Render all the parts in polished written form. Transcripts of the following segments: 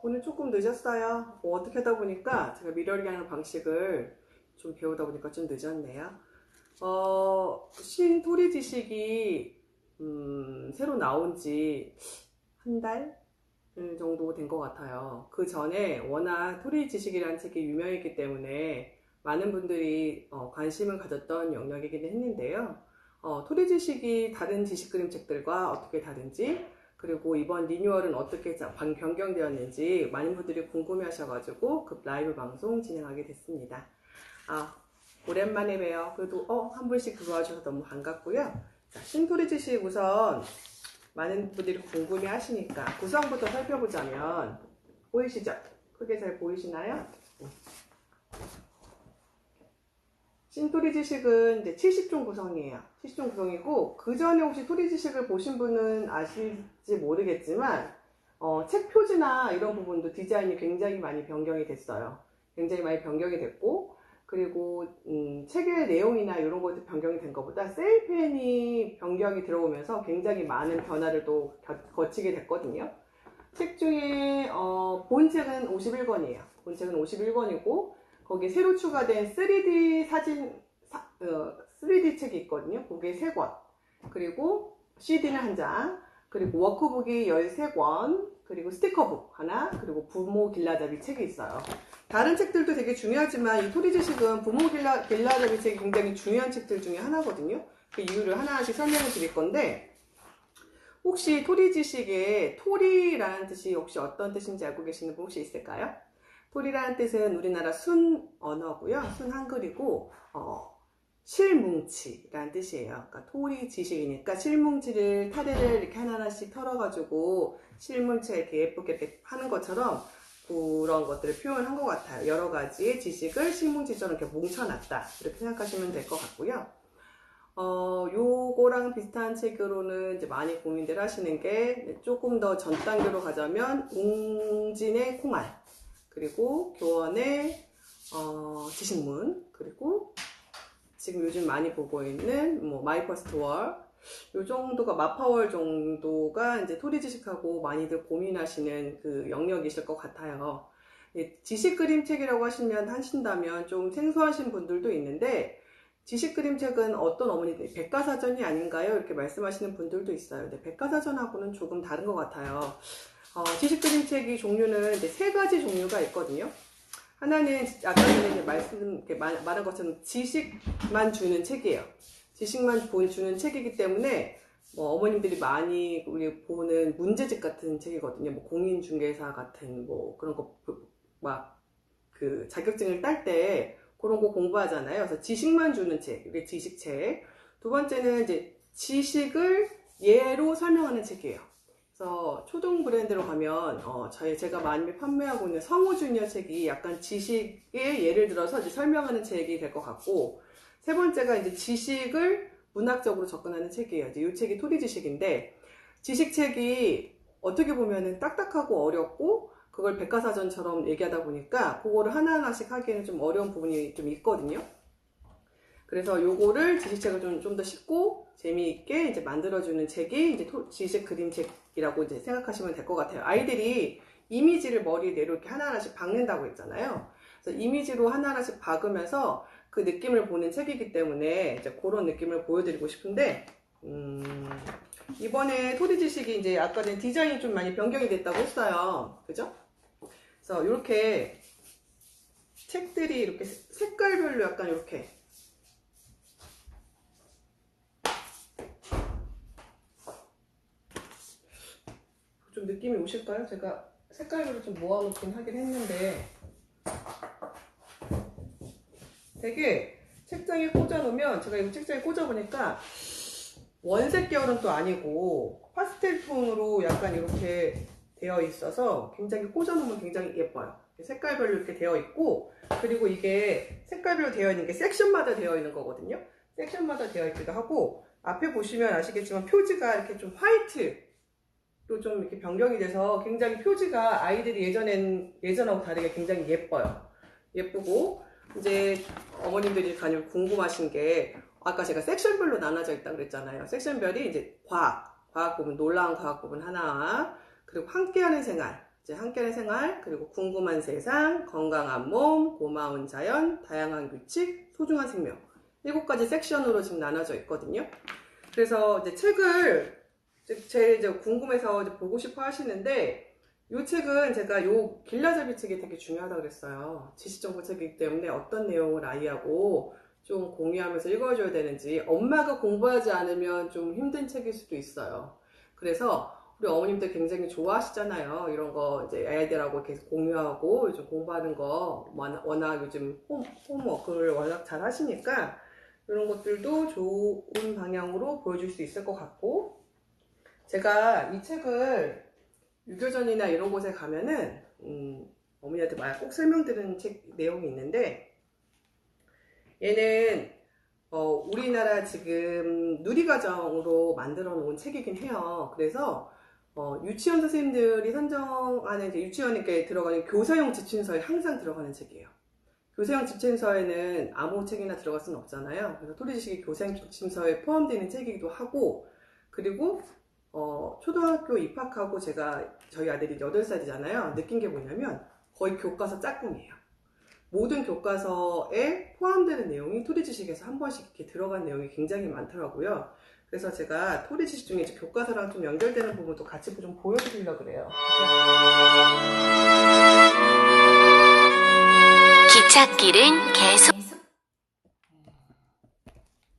오늘 조금 늦었어요. 어떻게 하다 보니까 제가 미러링 하는 방식을 좀 배우다 보니까 좀 늦었네요. 신토리 지식이 새로 나온 지 한 달 정도 된 것 같아요. 그 전에 워낙 토리 지식이라는 책이 유명했기 때문에 많은 분들이 관심을 가졌던 영역이긴 했는데요. 토리 지식이 다른 지식 그림 책들과 어떻게 다른지, 그리고 이번 리뉴얼은 어떻게 변경되었는지 많은 분들이 궁금해 하셔가지고 그 라이브 방송 진행하게 됐습니다. 오랜만에 봬요. 그래도 한 분씩 들어와주셔서 너무 반갑고요. 자, 신토리 지식 우선 많은 분들이 궁금해 하시니까 구성부터 살펴보자면, 보이시죠? 크게 잘 보이시나요? 신토리 지식은 이제 70종 구성이에요. 70종 구성이고, 그 전에 혹시 토리 지식을 보신 분은 아실지 모르겠지만, 책 표지나 이런 부분도 디자인이 굉장히 많이 변경이 됐어요. 굉장히 많이 변경이 됐고, 그리고 책의 내용이나 이런 것도 변경이 된 것보다 세일펜이 변경이 들어오면서 굉장히 많은 변화를 또 거치게 됐거든요. 책 중에 본책은 51권이에요. 본책은 51권이고 거기에 새로 추가된 3D 사진 3D 책이 있거든요. 그게 3권, 그리고 CD는 1장, 그리고 워크북이 13권, 그리고 스티커북 하나, 그리고 부모 길라잡이 책이 있어요. 다른 책들도 되게 중요하지만 이 토리 지식은 부모 길라잡이 책이 굉장히 중요한 책들 중에 하나거든요. 그 이유를 하나씩 설명을 드릴 건데, 혹시 토리 지식의 토리라는 뜻이 혹시 어떤 뜻인지 알고 계시는 분 혹시 있을까요? 토리라는 뜻은 우리나라 순 언어고요. 순 한글이고 실뭉치라는 뜻이에요. 그러니까 토리 지식이니까 실뭉치를 타래를 이렇게 하나하나씩 털어가지고 실뭉치 이렇게 예쁘게 이렇게 하는 것처럼 그런 것들을 표현한 것 같아요. 여러 가지의 지식을 실뭉치처럼 이렇게 뭉쳐놨다, 이렇게 생각하시면 될 것 같고요. 요거랑 비슷한 책으로는 이제 많이 고민들 하시는 게, 조금 더 전 단계로 가자면 웅진의 콩알, 그리고 교원의 지식문, 그리고 지금 요즘 많이 보고 있는 마이 퍼스트 월, 요 정도가 마파월 정도가 이제 토리 지식하고 많이들 고민하시는 그 영역이실 것 같아요. 지식 그림책이라고 하신다면 좀 생소하신 분들도 있는데, 지식 그림책은 어떤 어머니들 백과사전이 아닌가요? 이렇게 말씀하시는 분들도 있어요. 근데 백과사전하고는 조금 다른 것 같아요. 지식 그림책이 종류는 이제 3가지 종류가 있거든요. 하나는 아까 전에 말한 것처럼 지식만 주는 책이에요. 지식만 주는 책이기 때문에 어머님들이 많이 우리 보는 문제집 같은 책이거든요. 공인중개사 같은 그런 거 그 자격증을 딸 때 그런 거 공부하잖아요. 그래서 지식만 주는 책, 이게 지식책. 두 번째는 이제 지식을 예로 설명하는 책이에요. 그래서 초등 브랜드로 가면 제가 많이 판매하고 있는 성우 주니어 책이 약간 지식의 예를 들어서 이제 설명하는 책이 될 것 같고, 세 번째가 이제 지식을 문학적으로 접근하는 책이에요. 이제 이 책이 토리 지식인데, 지식책이 어떻게 보면은 딱딱하고 어렵고 그걸 백과사전처럼 얘기하다 보니까 그거를 하나하나씩 하기에는 좀 어려운 부분이 좀 있거든요. 그래서 요거를 지식책을 좀 더 쉽고 재미있게 이제 만들어주는 책이 이제 지식 그림책이라고 이제 생각하시면 될 것 같아요. 아이들이 이미지를 머리에 내로 이렇게 하나하나씩 박는다고 했잖아요. 그래서 이미지로 하나하나씩 박으면서 그 느낌을 보는 책이기 때문에 이제 그런 느낌을 보여드리고 싶은데, 이번에 토리 지식이 이제 아까 전 디자인이 좀 많이 변경이 됐다고 했어요. 그죠? 그래서 이렇게 책들이 이렇게 색깔별로 약간 이렇게 좀 느낌이 오실까요? 제가 색깔별로 좀 모아놓긴 하긴 했는데, 되게 책장에 꽂아놓으면, 제가 이거 책장에 꽂아보니까 원색 계열은 또 아니고 파스텔 톤으로 약간 이렇게 되어 있어서 굉장히 꽂아놓으면 굉장히 예뻐요. 색깔별로 이렇게 되어 있고, 그리고 이게 색깔별로 되어 있는 게 섹션마다 되어 있는 거거든요. 섹션마다 되어 있기도 하고, 앞에 보시면 아시겠지만 표지가 이렇게 좀 화이트로 좀 이렇게 변경이 돼서 굉장히 표지가 아이들이 예전하고 다르게 굉장히 예뻐요. 예쁘고, 이제 어머님들이 간혹 궁금하신 게, 아까 제가 섹션별로 나눠져 있다고 그랬잖아요. 섹션별이 이제 과학 부분, 놀라운 과학 부분 하나, 그리고 함께하는 생활, 이제 함께하는 생활, 그리고 궁금한 세상, 건강한 몸, 고마운 자연, 다양한 규칙, 소중한 생명. 7가지 섹션으로 지금 나눠져 있거든요. 그래서 이제 책을 제일 이제 궁금해서 이제 보고 싶어 하시는데, 이 책은 제가 요 길라잡이 책이 되게 중요하다고 그랬어요. 지식정보 책이기 때문에 어떤 내용을 아이하고 좀 공유하면서 읽어줘야 되는지, 엄마가 공부하지 않으면 좀 힘든 책일 수도 있어요. 그래서 우리 어머님들 굉장히 좋아하시잖아요. 이런 거 이제 아이들하고 계속 공유하고 요즘 공부하는 거 워낙 요즘 홈워크를 워낙 잘 하시니까 이런 것들도 좋은 방향으로 보여줄 수 있을 것 같고, 제가 이 책을 유교전이나 이런 곳에 가면은 어머니한테 꼭 설명드리는 책 내용이 있는데, 얘는 우리나라 지금 누리과정으로 만들어 놓은 책이긴 해요. 그래서 유치원 선생님들이 선정하는 이제 유치원에 들어가는 교사용 지침서에 항상 들어가는 책이에요. 교사용 지침서에는 아무 책이나 들어갈 수는 없잖아요. 그래서 토리지식이 교사용 지침서에 포함되는 책이기도 하고, 그리고 초등학교 입학하고 저희 아들이 8살이잖아요. 느낀 게 뭐냐면 거의 교과서 짝꿍이에요. 모든 교과서에 포함되는 내용이 토리지식에서 한 번씩 이렇게 들어간 내용이 굉장히 많더라고요. 그래서 제가 토리지식 중에 이제 교과서랑 좀 연결되는 부분도 같이 좀 보여드리려고 그래요. 기찻길은 계속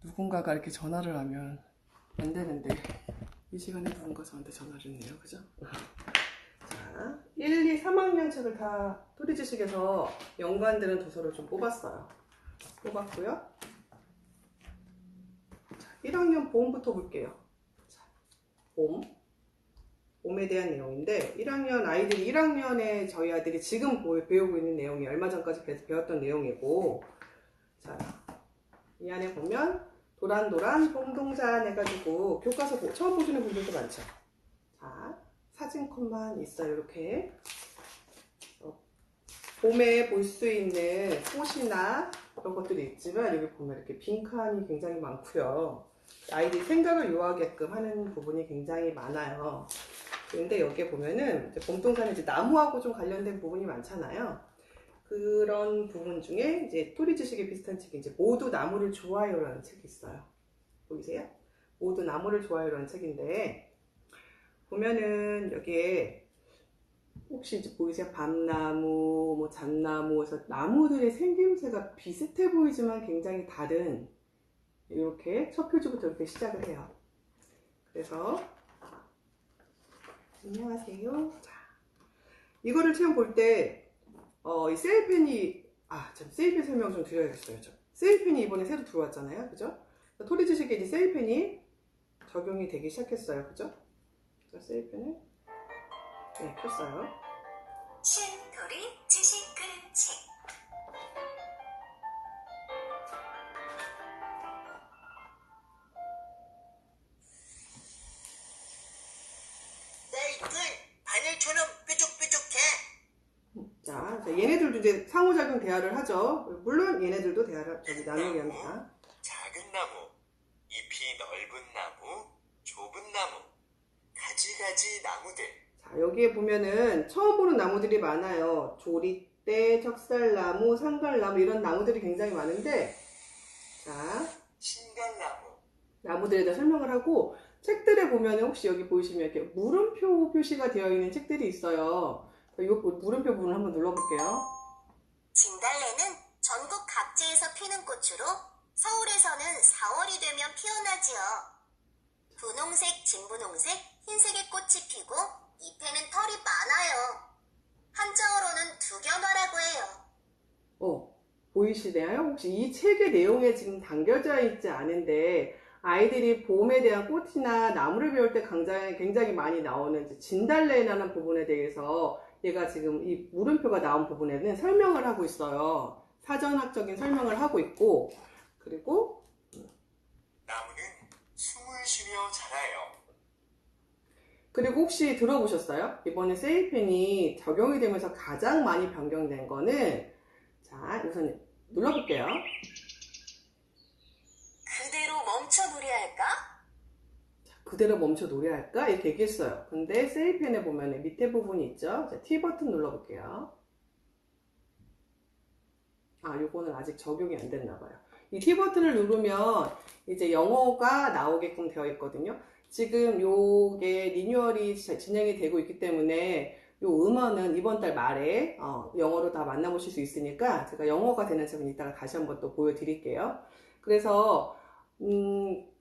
누군가가 이렇게 전화를 하면 안 되는데 이 시간에 누군가 저한테 전화를 했네요. 그죠? 자, 1, 2, 3학년 책을 다 토리지식에서 연관되는 도서를 좀 뽑았어요. 뽑았고요. 자, 1학년 보험부터 볼게요. 자, 봄에 대한 내용인데, 1학년 아이들이 1학년에 저희 아들이 지금 배우고 있는 내용이 얼마 전까지 배웠던 내용이고, 자, 이 안에 보면 도란도란 뽕동잔 해가지고 교과서 처음 보시는 분들도 많죠. 자, 사진컷만 있어요. 이렇게 봄에 볼 수 있는 꽃이나 그런 것들이 있지만, 여기 보면 이렇게 빈칸이 굉장히 많고요. 아이들이 생각을 요하게끔 하는 부분이 굉장히 많아요. 근데 여기에 보면은 이제 봄동산에 이제 나무하고 좀 관련된 부분이 많잖아요. 그런 부분 중에 이제 토리지식에 비슷한 책이 이제 모두 나무를 좋아해요라는 책이 있어요. 보이세요? 모두 나무를 좋아해요라는 책인데, 보면은 여기에 혹시 이제 보이세요? 밤나무, 뭐 잣나무, 그래서 나무들의 생김새가 비슷해 보이지만 굉장히 다른, 이렇게 첫 표지부터 이렇게 시작을 해요. 그래서 안녕하세요. 자, 이거를 처음 볼 때 이 세일펜이 세일펜 설명 좀 드려야겠어요. 세일펜이 이번에 새로 들어왔잖아요. 그죠? 토리지식에 이제 세일펜이 적용이 되기 시작했어요. 그죠? 그래서 세일펜을 켰어요. 신토리 지식 그림책. 바늘처럼 뾰족뾰족해. 자, 얘네들도 이제 상호작용 대화를 하죠. 물론 얘네들도 대화를 나누게 합니다. 작은 나무, 잎이 넓은 나무, 좁은 나무, 가지가지 나무들. 자, 여기에 보면은 처음 보는 나무들이 많아요. 조리대, 척살나무, 상갈나무, 이런 나무들이 굉장히 많은데, 자, 신갈나무. 나무들에 대해 설명을 하고, 책들에 보면은 혹시 여기 보이시면 이렇게 물음표 표시가 되어 있는 책들이 있어요. 이 물음표 부분을 한번 눌러볼게요. 진달래는 전국 각지에서 피는 꽃으로 서울에서는 4월이 되면 피어나지요. 분홍색, 진분홍색, 흰색의 꽃이 피고 잎에는 털이 많아요. 한자어로는 두견화라고 해요. 보이시나요? 혹시 이 책의 내용에 지금 담겨져 있지 않은데, 아이들이 봄에 대한 꽃이나 나무를 배울 때 굉장히 많이 나오는 이제 진달래라는 부분에 대해서 얘가 지금 이 물음표가 나온 부분에는 설명을 하고 있어요. 사전학적인 설명을 하고 있고, 그리고 나무는 숨을 쉬며 자라요. 그리고 혹시 들어보셨어요? 이번에 세일펜이 적용이 되면서 가장 많이 변경된 거는, 자, 우선 눌러볼게요. 그대로 멈춰 노래할까? 그대로 멈춰 노래할까? 이렇게 얘기했어요. 근데 세이펜에 보면 밑에 부분이 있죠. 자, T 버튼 눌러볼게요. 아, 요거는 아직 적용이 안 됐나 봐요. 이 T 버튼을 누르면 이제 영어가 나오게끔 되어 있거든요. 지금 요게 리뉴얼이 진행이 되고 있기 때문에 요 음원은 이번 달 말에 영어로 다 만나보실 수 있으니까 제가 영어가 되는 책은 이따가 다시 한번 또 보여드릴게요. 그래서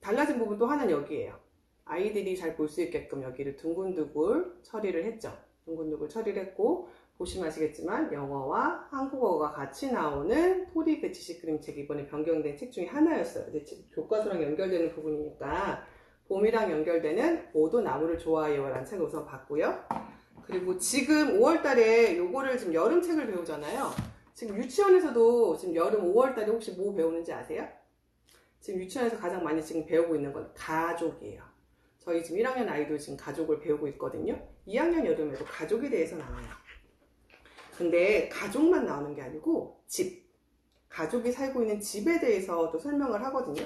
달라진 부분 또 하나는 여기에요. 아이들이 잘 볼 수 있게끔 여기를 둥글둥글 처리를 했죠. 둥글둥글 처리를 했고, 보시면 아시겠지만 영어와 한국어가 같이 나오는 토릭 지식 그림책 이번에 변경된 책 중에 하나였어요. 근데 교과서랑 연결되는 부분이니까 봄이랑 연결되는 모두 나무를 좋아해요 라는 책을 우선 봤고요. 그리고 지금 5월달에 요거를 지금 여름책을 배우잖아요. 지금 유치원에서도 지금 여름 5월달에 혹시 뭐 배우는지 아세요? 지금 유치원에서 가장 많이 지금 배우고 있는 건 가족이에요. 저희 지금 1학년 아이도 지금 가족을 배우고 있거든요. 2학년 여름에도 가족에 대해서 나와요. 근데 가족만 나오는 게 아니고 집, 가족이 살고 있는 집에 대해서 또 설명을 하거든요.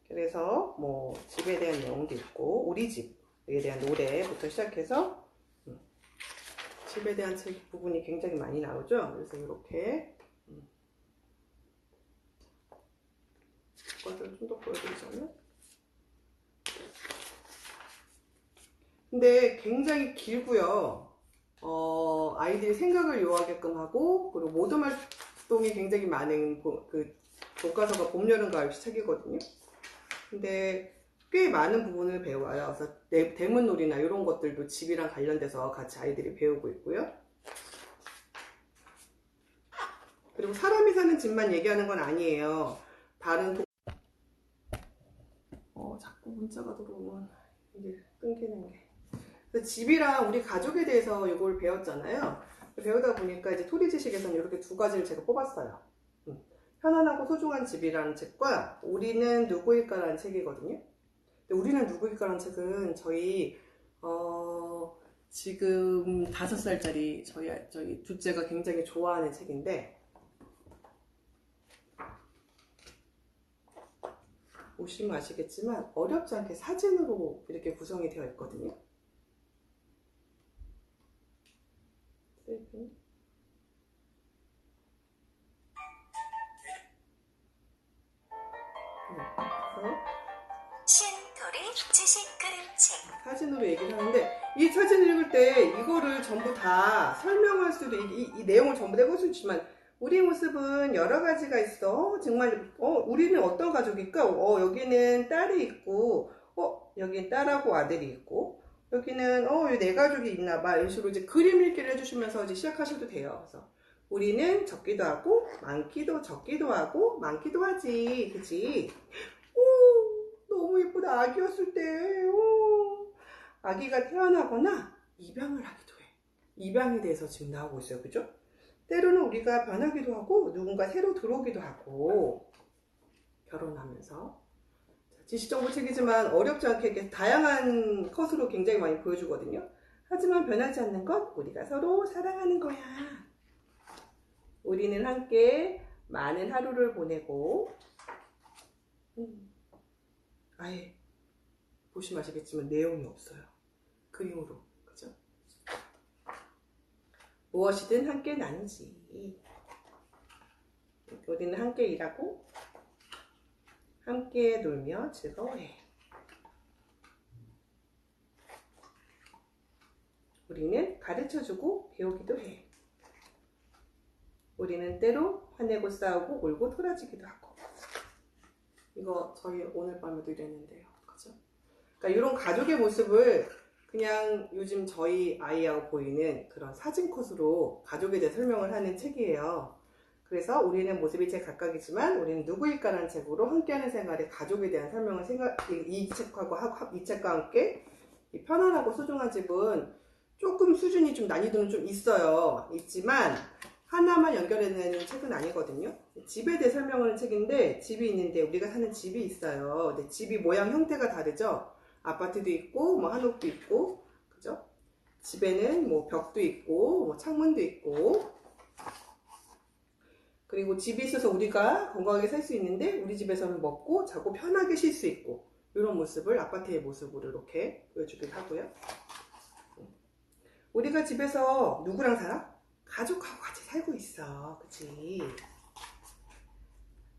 그래서 뭐 집에 대한 내용도 있고 우리 집에 대한 노래부터 시작해서 집에 대한 책 부분이 굉장히 많이 나오죠. 그래서 이렇게 이것을 좀 더 보여드리자면, 근데 굉장히 길고요. 아이들이 생각을 요하게끔 하고, 그리고 모든 활동이 굉장히 많은 그 교과서가 봄, 여름, 가을 책이거든요. 근데 꽤 많은 부분을 배워요. 그래서 대문놀이나 이런 것들도 집이랑 관련돼서 같이 아이들이 배우고 있고요. 그리고 사람이 사는 집만 얘기하는 건 아니에요. 다른 자꾸 문자가 들어오면 이게 끊기는 게. 그래서 집이랑 우리 가족에 대해서 이걸 배웠잖아요. 배우다 보니까 이제 토리 지식에서는 이렇게 두 가지를 제가 뽑았어요. 편안하고 소중한 집이라는 책과 우리는 누구일까라는 책이거든요. 근데 우리는 누구일까라는 책은 저희 지금 5살짜리 저희 둘째가 굉장히 좋아하는 책인데, 보시면 아시겠지만 어렵지 않게 사진으로 이렇게 구성이 되어 있거든요. 신토리 지식 그림책. 사진으로 얘기를 하는데, 이 사진을 읽을 때 이거를 전부 다 설명할 수도, 이 내용을 전부 다 해볼 수 있지만, 우리 모습은 여러 가지가 있어. 정말, 우리는 어떤 가족일까? 여기는 딸이 있고, 여기는 딸하고 아들이 있고, 여기는, 내 가족이 있나 봐. 이런 식으로 이제 그림 읽기를 해주시면서 이제 시작하셔도 돼요. 그래서, 우리는 적기도 하고, 적기도 하고, 많기도 하지. 그치? 너무 예쁘다. 아기였을 때, 아기가 태어나거나 입양을 하기도 해. 입양에 대해서 지금 나오고 있어요. 그죠? 때로는 우리가 변하기도 하고 누군가 새로 들어오기도 하고, 결혼하면서. 지식정보책이지만 어렵지 않게 이렇게 다양한 컷으로 굉장히 많이 보여주거든요. 하지만 변하지 않는 것, 우리가 서로 사랑하는 거야. 우리는 함께 많은 하루를 보내고, 아예 보시면 아시겠지만 내용이 없어요. 그림으로. 그죠? 무엇이든 함께 나누지. 우리는 함께 일하고 함께 놀며 즐거워해. 우리는 가르쳐주고 배우기도 해. 우리는 때로 화내고 싸우고 울고 토라지기도 하고. 이거 저희 오늘 밤에도 이랬는데요. 그죠? 그러니까 이런 가족의 모습을 그냥 요즘 저희 아이하고 보이는 그런 사진 컷으로 가족에 대해 설명을 하는 책이에요. 그래서 우리는 모습이 제 각각이지만 우리는 누구일까라는 책으로 함께하는 생활의 가족에 대한 설명을 이 책과 함께, 이 편안하고 소중한 집은 조금 수준이 좀 난이도는 좀 있지만 하나만 연결해내는 책은 아니거든요. 집에 대해 설명하는 책인데, 집이 있는데 우리가 사는 집이 있어요. 근데 집이 모양 형태가 다르죠. 아파트도 있고 뭐 한옥도 있고, 그죠? 집에는 뭐 벽도 있고 뭐 창문도 있고, 그리고 집이 있어서 우리가 건강하게 살 수 있는데 우리 집에서는 먹고 자고 편하게 쉴 수 있고 이런 모습을 아파트의 모습으로 이렇게 보여주기도 하고요. 우리가 집에서 누구랑 살아? 가족하고 같이 살고 있어. 그치?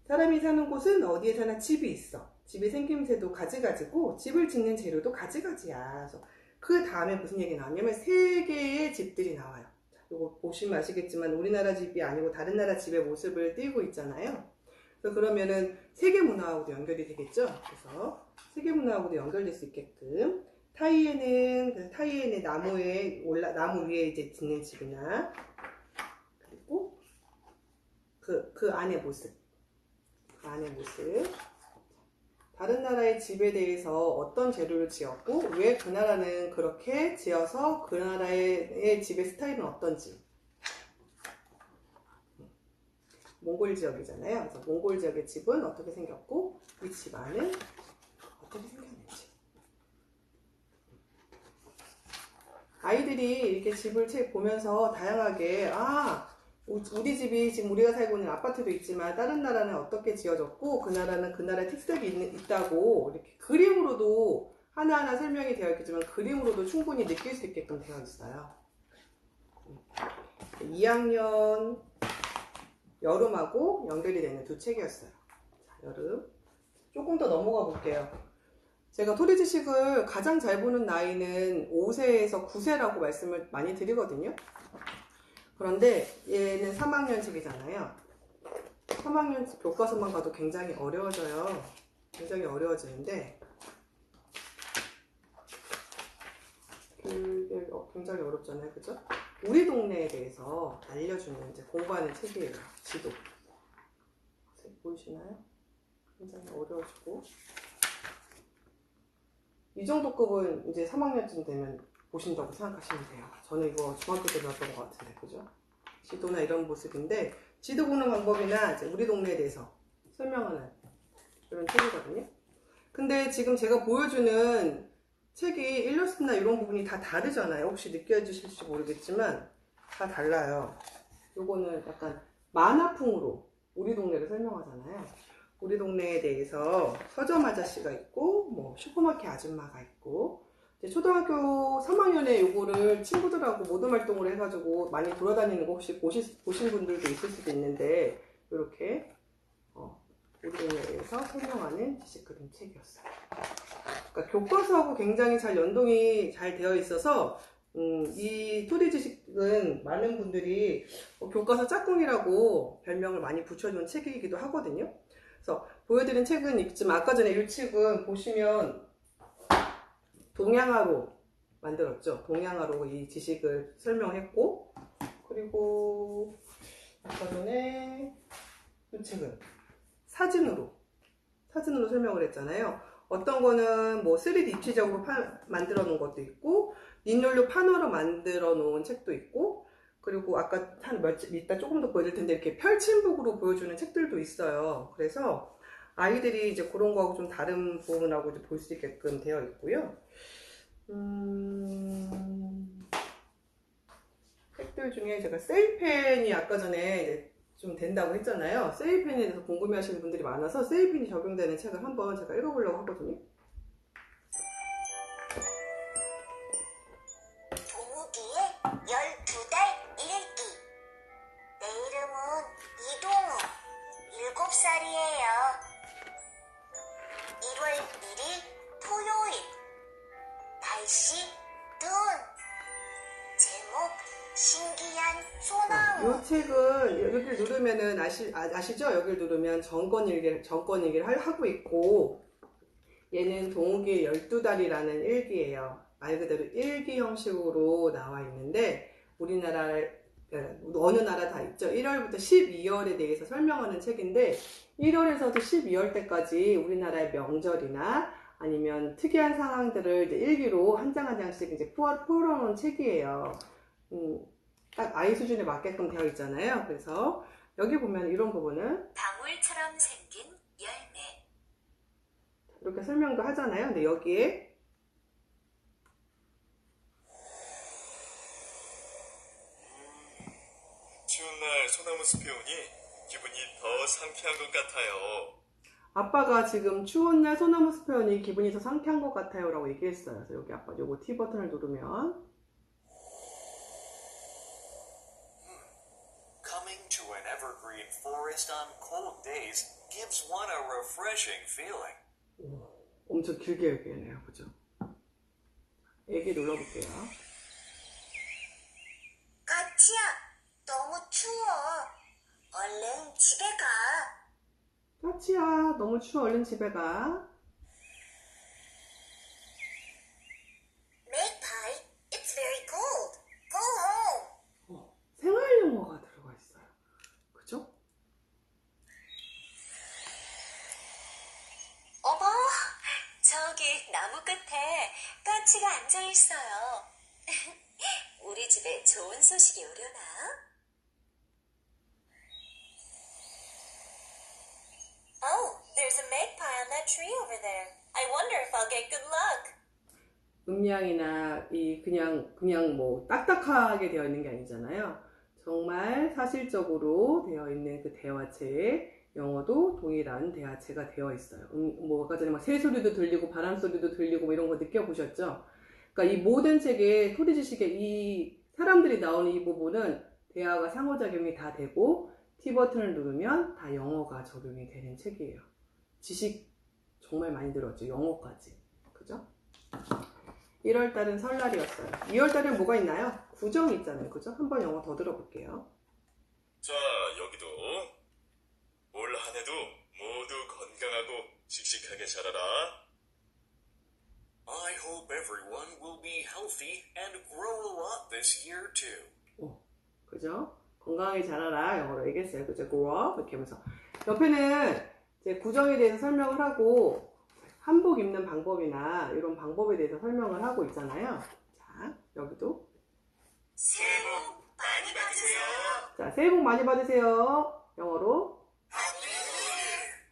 사람이 사는 곳은 어디에 사나 집이 있어. 집이 생김새도 가지가지고 집을 짓는 재료도 가지가지야. 그래서 그 다음에 무슨 얘기 나오냐면 세 개의 집들이 나와요. 이거 보시면 아시겠지만 우리나라 집이 아니고 다른 나라 집의 모습을 띄고 있잖아요. 그러면은 세계 문화하고도 연결이 되겠죠. 그래서 세계 문화하고도 연결될 수 있게끔 타이에는 나무 위에 이제 짓는 집이나 그리고 그 안의 모습. 다른 나라의 집에 대해서 어떤 재료를 지었고 왜 그 나라는 그렇게 지어서 그 나라의 집의 스타일은 어떤지. 몽골 지역이잖아요. 그래서 몽골 지역의 집은 어떻게 생겼고 이 집 안은 어떻게 생겼는지. 아이들이 이렇게 집을 보면서 다양하게 우리 집이 지금 우리가 살고 있는 아파트도 있지만 다른 나라는 어떻게 지어졌고 그 나라는 그 나라의 특색이 있다고 이렇게 그림으로도 하나하나 설명이 되어 있겠지만 그림으로도 충분히 느낄 수 있게끔 되어 있어요. 2학년 여름하고 연결이 되는 두 책이었어요. 여름. 조금 더 넘어가 볼게요. 제가 토리 지식을 가장 잘 보는 나이는 5세에서 9세라고 말씀을 많이 드리거든요. 그런데 얘는 3학년 책이잖아요. 3학년 교과서만 가도 굉장히 어려워져요. 굉장히 어려워지는데 굉장히 어렵잖아요. 그죠? 우리 동네에 대해서 알려주는 이제 공부하는 책이에요. 지도. 보이시나요? 굉장히 어려워지고 이 정도 급은 이제 3학년쯤 되면 보신다고 생각하시면 돼요. 저는 이거 중학교 때 배웠던 것 같은데, 그죠? 지도나 이런 모습인데, 지도 보는 방법이나 이제 우리 동네에 대해서 설명하는 이런 책이거든요. 근데 지금 제가 보여주는 책이 일러스트나 이런 부분이 다 다르잖아요. 혹시 느껴지실지 모르겠지만, 다 달라요. 요거는 약간 만화풍으로 우리 동네를 설명하잖아요. 우리 동네에 대해서 서점 아저씨가 있고, 뭐 슈퍼마켓 아줌마가 있고, 초등학교 3학년에 요거를 친구들하고 모둠 활동을 해가지고 많이 돌아다니는 거 혹시 보신 분들도 있을 수도 있는데 이렇게 우리 동네에 대해서 설명하는 지식 그림 책이었어요. 그러니까 교과서하고 굉장히 잘 연동이 잘 되어 있어서 이 토리 지식은 많은 분들이 교과서 짝꿍이라고 별명을 많이 붙여준 책이기도 하거든요. 그래서 보여드린 책은 있지만 아까 전에 이 책은 보시면 동양화로 만들었죠. 동양화로 이 지식을 설명했고, 그리고 아까 전에 이 책은 사진으로 설명을 했잖아요. 어떤 거는 뭐 3D 입체적으로 만들어 놓은 것도 있고, 닌롤로 판화로 만들어 놓은 책도 있고, 그리고 아까 이따 조금 더 보여줄 텐데 이렇게 펼침북으로 보여주는 책들도 있어요. 그래서 아이들이 이제 그런 거하고 좀 다른 부분하고 볼 수 있게끔 되어 있고요. 책들 중에 제가 세이펜이 아까 전에 좀 된다고 했잖아요. 세이펜에 대해서 궁금해 하시는 분들이 많아서 세이펜이 적용되는 책을 한번 제가 읽어보려고 하거든요. 동욱이의 12달 읽기. 내 이름은 이동욱. 7살이에요. 1월 1일 토요일. 날씨 눈. 제목 신기한 소나무. 이 책은 여기를 누르면은 아시죠? 여기를 누르면 정권 일기를 하고 있고, 얘는 동욱이의 12달이라는 일기예요. 말 그대로 일기 형식으로 나와 있는데 우리나라 어느 나라 다 있죠. 1월부터 12월에 대해서 설명하는 책인데 1월에서부터 12월 때까지 우리나라의 명절이나 아니면 특이한 상황들을 이제 일기로 한 장 한 장씩 이제 풀어놓은 책이에요. 딱 아이 수준에 맞게끔 되어 있잖아요. 그래서 여기 보면 이런 부분은 방울처럼 생긴 열매. 이렇게 설명도 하잖아요. 근데 여기에 추운 날 소나무 숲에 오니 기분이 더 상쾌한 것 같아요. 아빠가 지금 추운 날 소나무 숲에 오니 기분이 더 상쾌한 것 같아요 라고 얘기했어요. 그래서 여기 아빠 요거 T 버튼을 누르면 Coming to an evergreen forest on cold days gives one a refreshing feeling. 엄청 길게 얘기하네요. 그죠? 애기 눌러볼게요. 까치야, 너무 추워. 얼른 집에 가. 까치야, 너무 추워. 얼른 집에 가. Magpie, it's very cold. Go home. 생활 용어가 들어가 있어요. 그죠? 어머, 저기 나무 끝에 까치가 앉아 있어요. 우리 집에 좋은 소식이 오려나? Oh, there's a magpie on that tree over there. I wonder if I'll get good luck. 음량이나 그냥 뭐 딱딱하게 되어 있는 게 아니잖아요. 정말 사실적으로 되어 있는 그 대화체에 영어도 동일한 대화체가 되어 있어요. 뭐 아까 전에 막 새소리도 들리고 바람 소리도 들리고 뭐 이런 거 느껴보셨죠? 그러니까 이 모든 책의 소리지식의 이 사람들이 나오는 이 부분은 대화가 상호작용이 다 되고 T 버튼을 누르면 다 영어가 적용이 되는 책이에요. 지식 정말 많이 들었죠. 영어까지. 그죠? 1월달은 설날이었어요. 2월달엔 뭐가 있나요? 구정이 있잖아요. 그죠? 한번 영어 더 들어볼게요. 자, 여기도 올 한 해도 모두 건강하고 씩씩하게 자라라. I hope everyone will be healthy and grow a lot this year too. 그죠? 건강하게 자라라. 영어로 얘기했어요. 그죠? grow up. 이렇게 하면서. 옆에는 이제 구정에 대해서 설명을 하고 한복 입는 방법이나 이런 방법에 대해서 설명을 하고 있잖아요. 자, 여기도. 새해 복 많이 받으세요. 자, 새해 복 많이 받으세요. 영어로.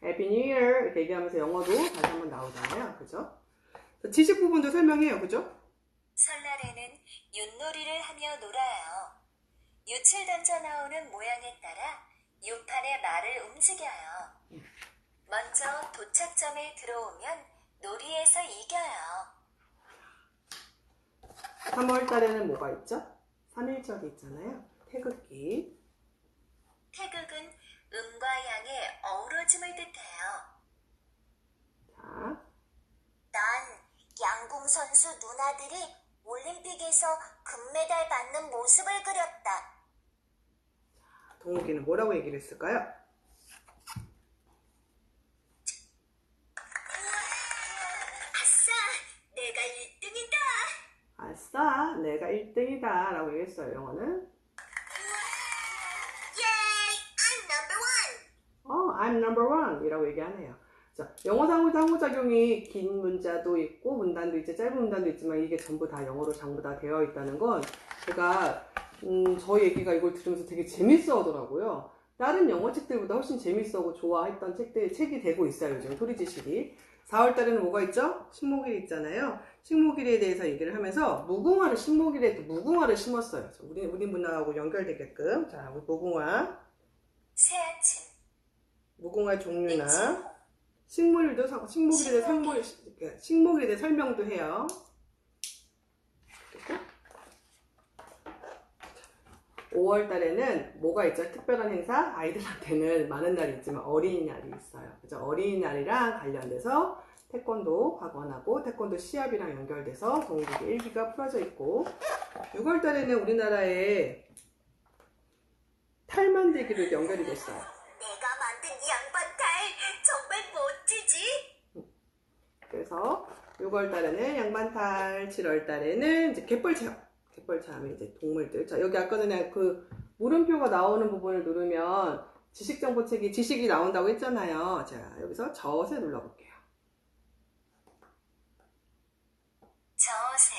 Happy New Year. 이렇게 얘기하면서 영어도 다시 한번 나오잖아요. 그죠? 지식 부분도 설명해요. 그죠? 설날에는 윷놀이를 하며 놀아요. 윷을 던져 나오는 모양에 따라 유판의 말을 움직여요. 먼저 도착점에 들어오면 놀이에서 이겨요. 3월 달에는 뭐가 있죠? 3일절이 있잖아요. 태극기. 태극은 음과 양의 어우러짐을 뜻해요. 자, 난 양궁 선수 누나들이 올림픽에서 금메달 받는 모습을 그렸다. 동욱이는 뭐라고 얘기를 했을까요? 아싸, 내가 1등이다. 아싸, 내가 1등이다 라고 얘기했어요. 영어는 예이, I'm number one. I'm number one 이라고 얘기하네요. 자, 영어 상호작용이 긴 문자도 있고 문단도 있지 짧은 문단도 있지만 이게 전부 다 영어로 전부 다 되어 있다는 건 제가 저희 애기가 이걸 들으면서 되게 재밌어 하더라고요. 다른 영어 책들보다 훨씬 재밌어하고 좋아했던 책이 되고 있어요. 요즘 소리지식이. 4월 달에는 뭐가 있죠? 식목일이 있잖아요. 식목일에 대해서 얘기를 하면서 식목일에 무궁화를 심었어요. 우리 문화하고 연결되게끔. 자, 우리 무궁화. 새 아침, 무궁화 종류나 일찍, 식목일에 대해 설명도 해요. 그리고 5월 달에는 뭐가 있죠? 특별한 행사? 아이들한테는 많은 날이 있지만 어린이날이 있어요. 그죠? 어린이날이랑 관련돼서 태권도 학원하고 태권도 시합이랑 연결돼서 동국의 일기가 풀어져 있고 6월 달에는 우리나라의 탈 만들기로 연결이 됐어요. 내가 만든 이 양반탈 정말 멋지지? 그래서 6월 달에는 양반탈, 7월 달에는 이제 갯벌 체험이 이제 동물들. 자, 여기 아까 전에 그 물음표가 나오는 부분을 누르면 지식정보책이 지식이 나온다고 했잖아요. 자, 여기서 젖에 눌러볼게요. 저새,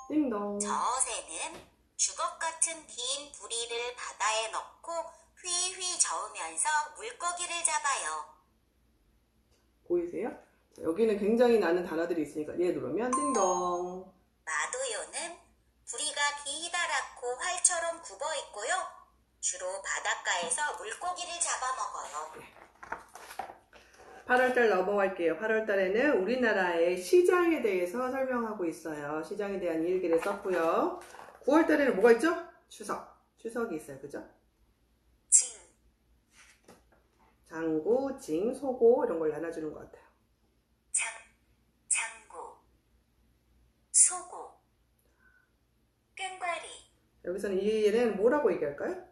띵동. 저새는 주걱 같은 긴 부리를 바다에 넣고 휘휘 저으면서 물고기를 잡아요. 보이세요? 자, 여기는 굉장히 많은 단어들이 있으니까 얘 누르면 띵동. 마도요는 부리가 기다랗고 활처럼 굽어 있고요. 주로 바닷가에서 물고기를 잡아먹어요. 8월달 넘어갈게요. 8월달에는 우리나라의 시장에 대해서 설명하고 있어요. 시장에 대한 일기를 썼고요. 9월달에는 뭐가 있죠? 추석이 있어요. 그죠? 징, 장구, 징, 소고 이런 걸 나눠주는 것 같아요. 장구, 소고, 꽹과리, 여기서는 이 얘는 뭐라고 얘기할까요?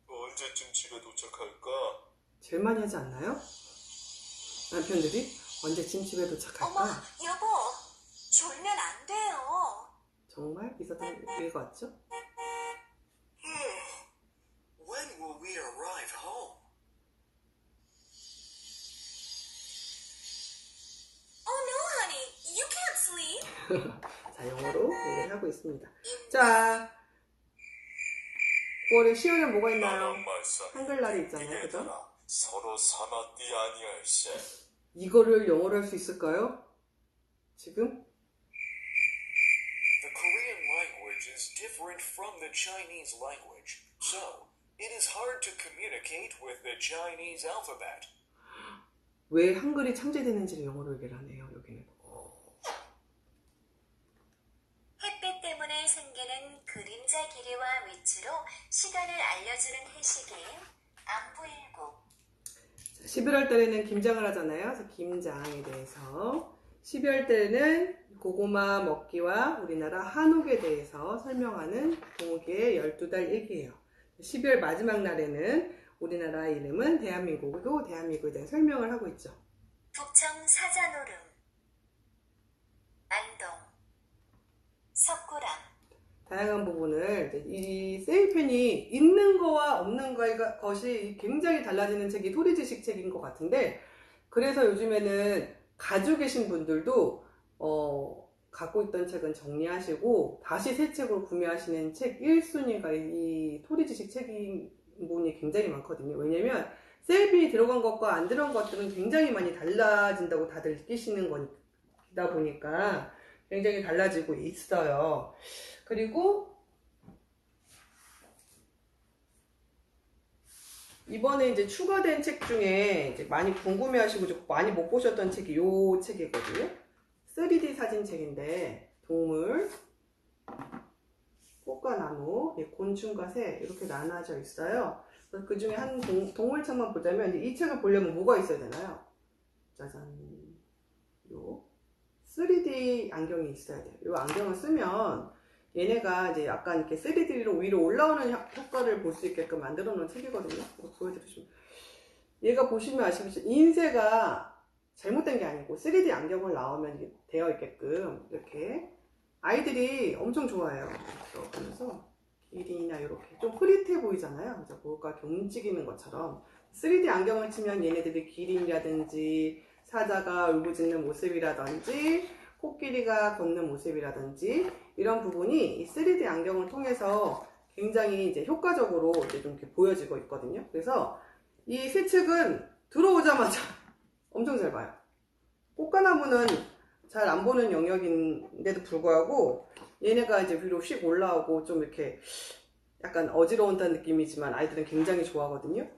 언제쯤 집에 도착할까? 제일 많이 하지 않나요? 남편들이 언제쯤 집에 어머, 도착할까? 여보, 졸면 안 돼요. 정말 있었던 일 같죠? When will we arrive home? Oh no, honey, you can't sleep. 자, 영어로 얘기를 하고 있습니다. 자, 9월에 10월에 뭐가 있나요? 한글날이 있잖아요. 그죠? 서로 사마띠 아니할세. 이거를 영어로 할 수 있을까요? 지금? The Korean language is different from the Chinese language, so it is hard to communicate with the Chinese alphabet. 왜 한글이 창제되는지를 영어로 얘기를 하네요. 여기는. 햇빛 때문에 생기는 그림자 길이와 위치로 시간을 알려주는 해시계 안부일국. 11월 달에는 김장을 하잖아요. 그래서 김장에 대해서 12월 달에는 고구마 먹기와 우리나라 한옥에 대해서 설명하는 동욱이의 12달 일기예요. 12월 마지막 날에는 우리나라 이름은 대한민국이고 대한민국에 대한 설명을 하고 있죠. 북청 사자노름, 안동, 석굴암, 다양한 부분을 이제 이 세이펜이 있는 거와 없는 것이 굉장히 달라지는 책이 토리지식 책인 것 같은데, 그래서 요즘에는 가지고 계신 분들도 갖고 있던 책은 정리하시고 다시 새 책으로 구매하시는 책 1순위가 이 토리지식 책인 분이 굉장히 많거든요. 왜냐면 세이펜이 들어간 것과 안 들어간 것들은 굉장히 많이 달라진다고 다들 느끼시는 거다 보니까 굉장히 달라지고 있어요. 그리고 이번에 이제 추가된 책 중에 이제 많이 궁금해하시고 좀 많이 못 보셨던 책이 이 책이거든요. 3D 사진 책인데 동물, 꽃과 나무, 곤충과 새 이렇게 나눠져 있어요. 그 중에 한 동물책만 보자면 이 책을 보려면 뭐가 있어야 되나요? 짜잔, 요 3D 안경이 있어야 돼요. 이 안경을 쓰면 얘네가 이제 약간 이렇게 3D로 위로 올라오는 효과를 볼 수 있게끔 만들어 놓은 책이거든요. 보여드리시면. 얘가 보시면 아시겠지만 인쇄가 잘못된 게 아니고 3D 안경을 나오면 되어 있게끔 이렇게 아이들이 엄청 좋아해요. 그래서 기린이나 이렇게 좀 흐릿해 보이잖아요. 그래서 뭔가 이렇게 움직이는 것처럼 3D 안경을 치면 얘네들이 기린이라든지 사자가 울부짖는 모습이라든지 코끼리가 걷는 모습이라든지 이런 부분이 이 3D 안경을 통해서 굉장히 이제 효과적으로 이제 좀 이렇게 보여지고 있거든요. 그래서 이 새 책은 들어오자마자 엄청 잘 봐요. 꽃가나무는 잘 안 보는 영역인데도 불구하고 얘네가 이제 위로 휙 올라오고 좀 이렇게 약간 어지러운다는 느낌이지만 아이들은 굉장히 좋아하거든요.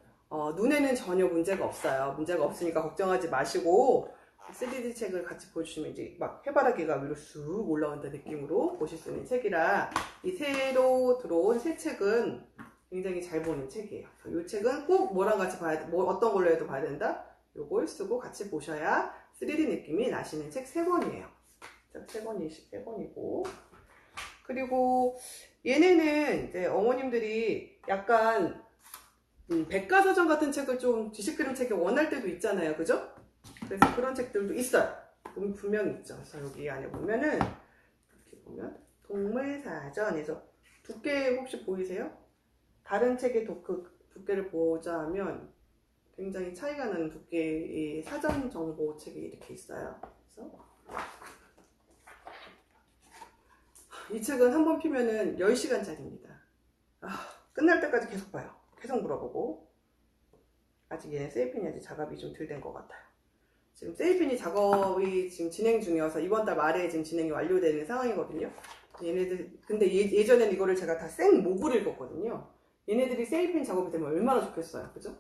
눈에는 전혀 문제가 없어요. 문제가 없으니까 걱정하지 마시고 3D 책을 같이 보여주시면 이제 막 해바라기가 위로 쑥 올라온다는 느낌으로 보실 수 있는 책이라 이 새로 들어온 새 책은 굉장히 잘 보는 책이에요. 이 책은 꼭 뭐랑 같이 봐야 돼, 어떤 걸로 해도 봐야 된다. 요걸 쓰고 같이 보셔야 3D 느낌이 나시는 책 3권이에요. 책 3권이고 그리고 얘네는 이제 어머님들이 약간 백과사전 같은 책을 좀 지식그림 책이 원할 때도 있잖아요. 그죠? 그래서 그런 책들도 있어요. 분명히 있죠. 그래서 여기 안에 보면은 이렇게 보면 동물사전에서 두께 혹시 보이세요? 다른 책의 두께를 보자 하면 굉장히 차이가 나는 두께의 사전 정보 책이 이렇게 있어요. 그래서 이 책은 한 번 피면은 10시간짜리입니다. 끝날 때까지 계속 봐요. 계속 물어보고. 아직 얘는 세이펜이 아직 작업이 좀 덜 된 것 같아요. 지금 세이핀이 작업이 지금 진행 중이어서 이번 달 말에 지금 진행이 완료되는 상황이거든요. 얘네들, 근데 예전에는 이거를 제가 다 생 목을 읽었거든요. 얘네들이 세이핀 작업이 되면 얼마나 좋겠어요. 그죠?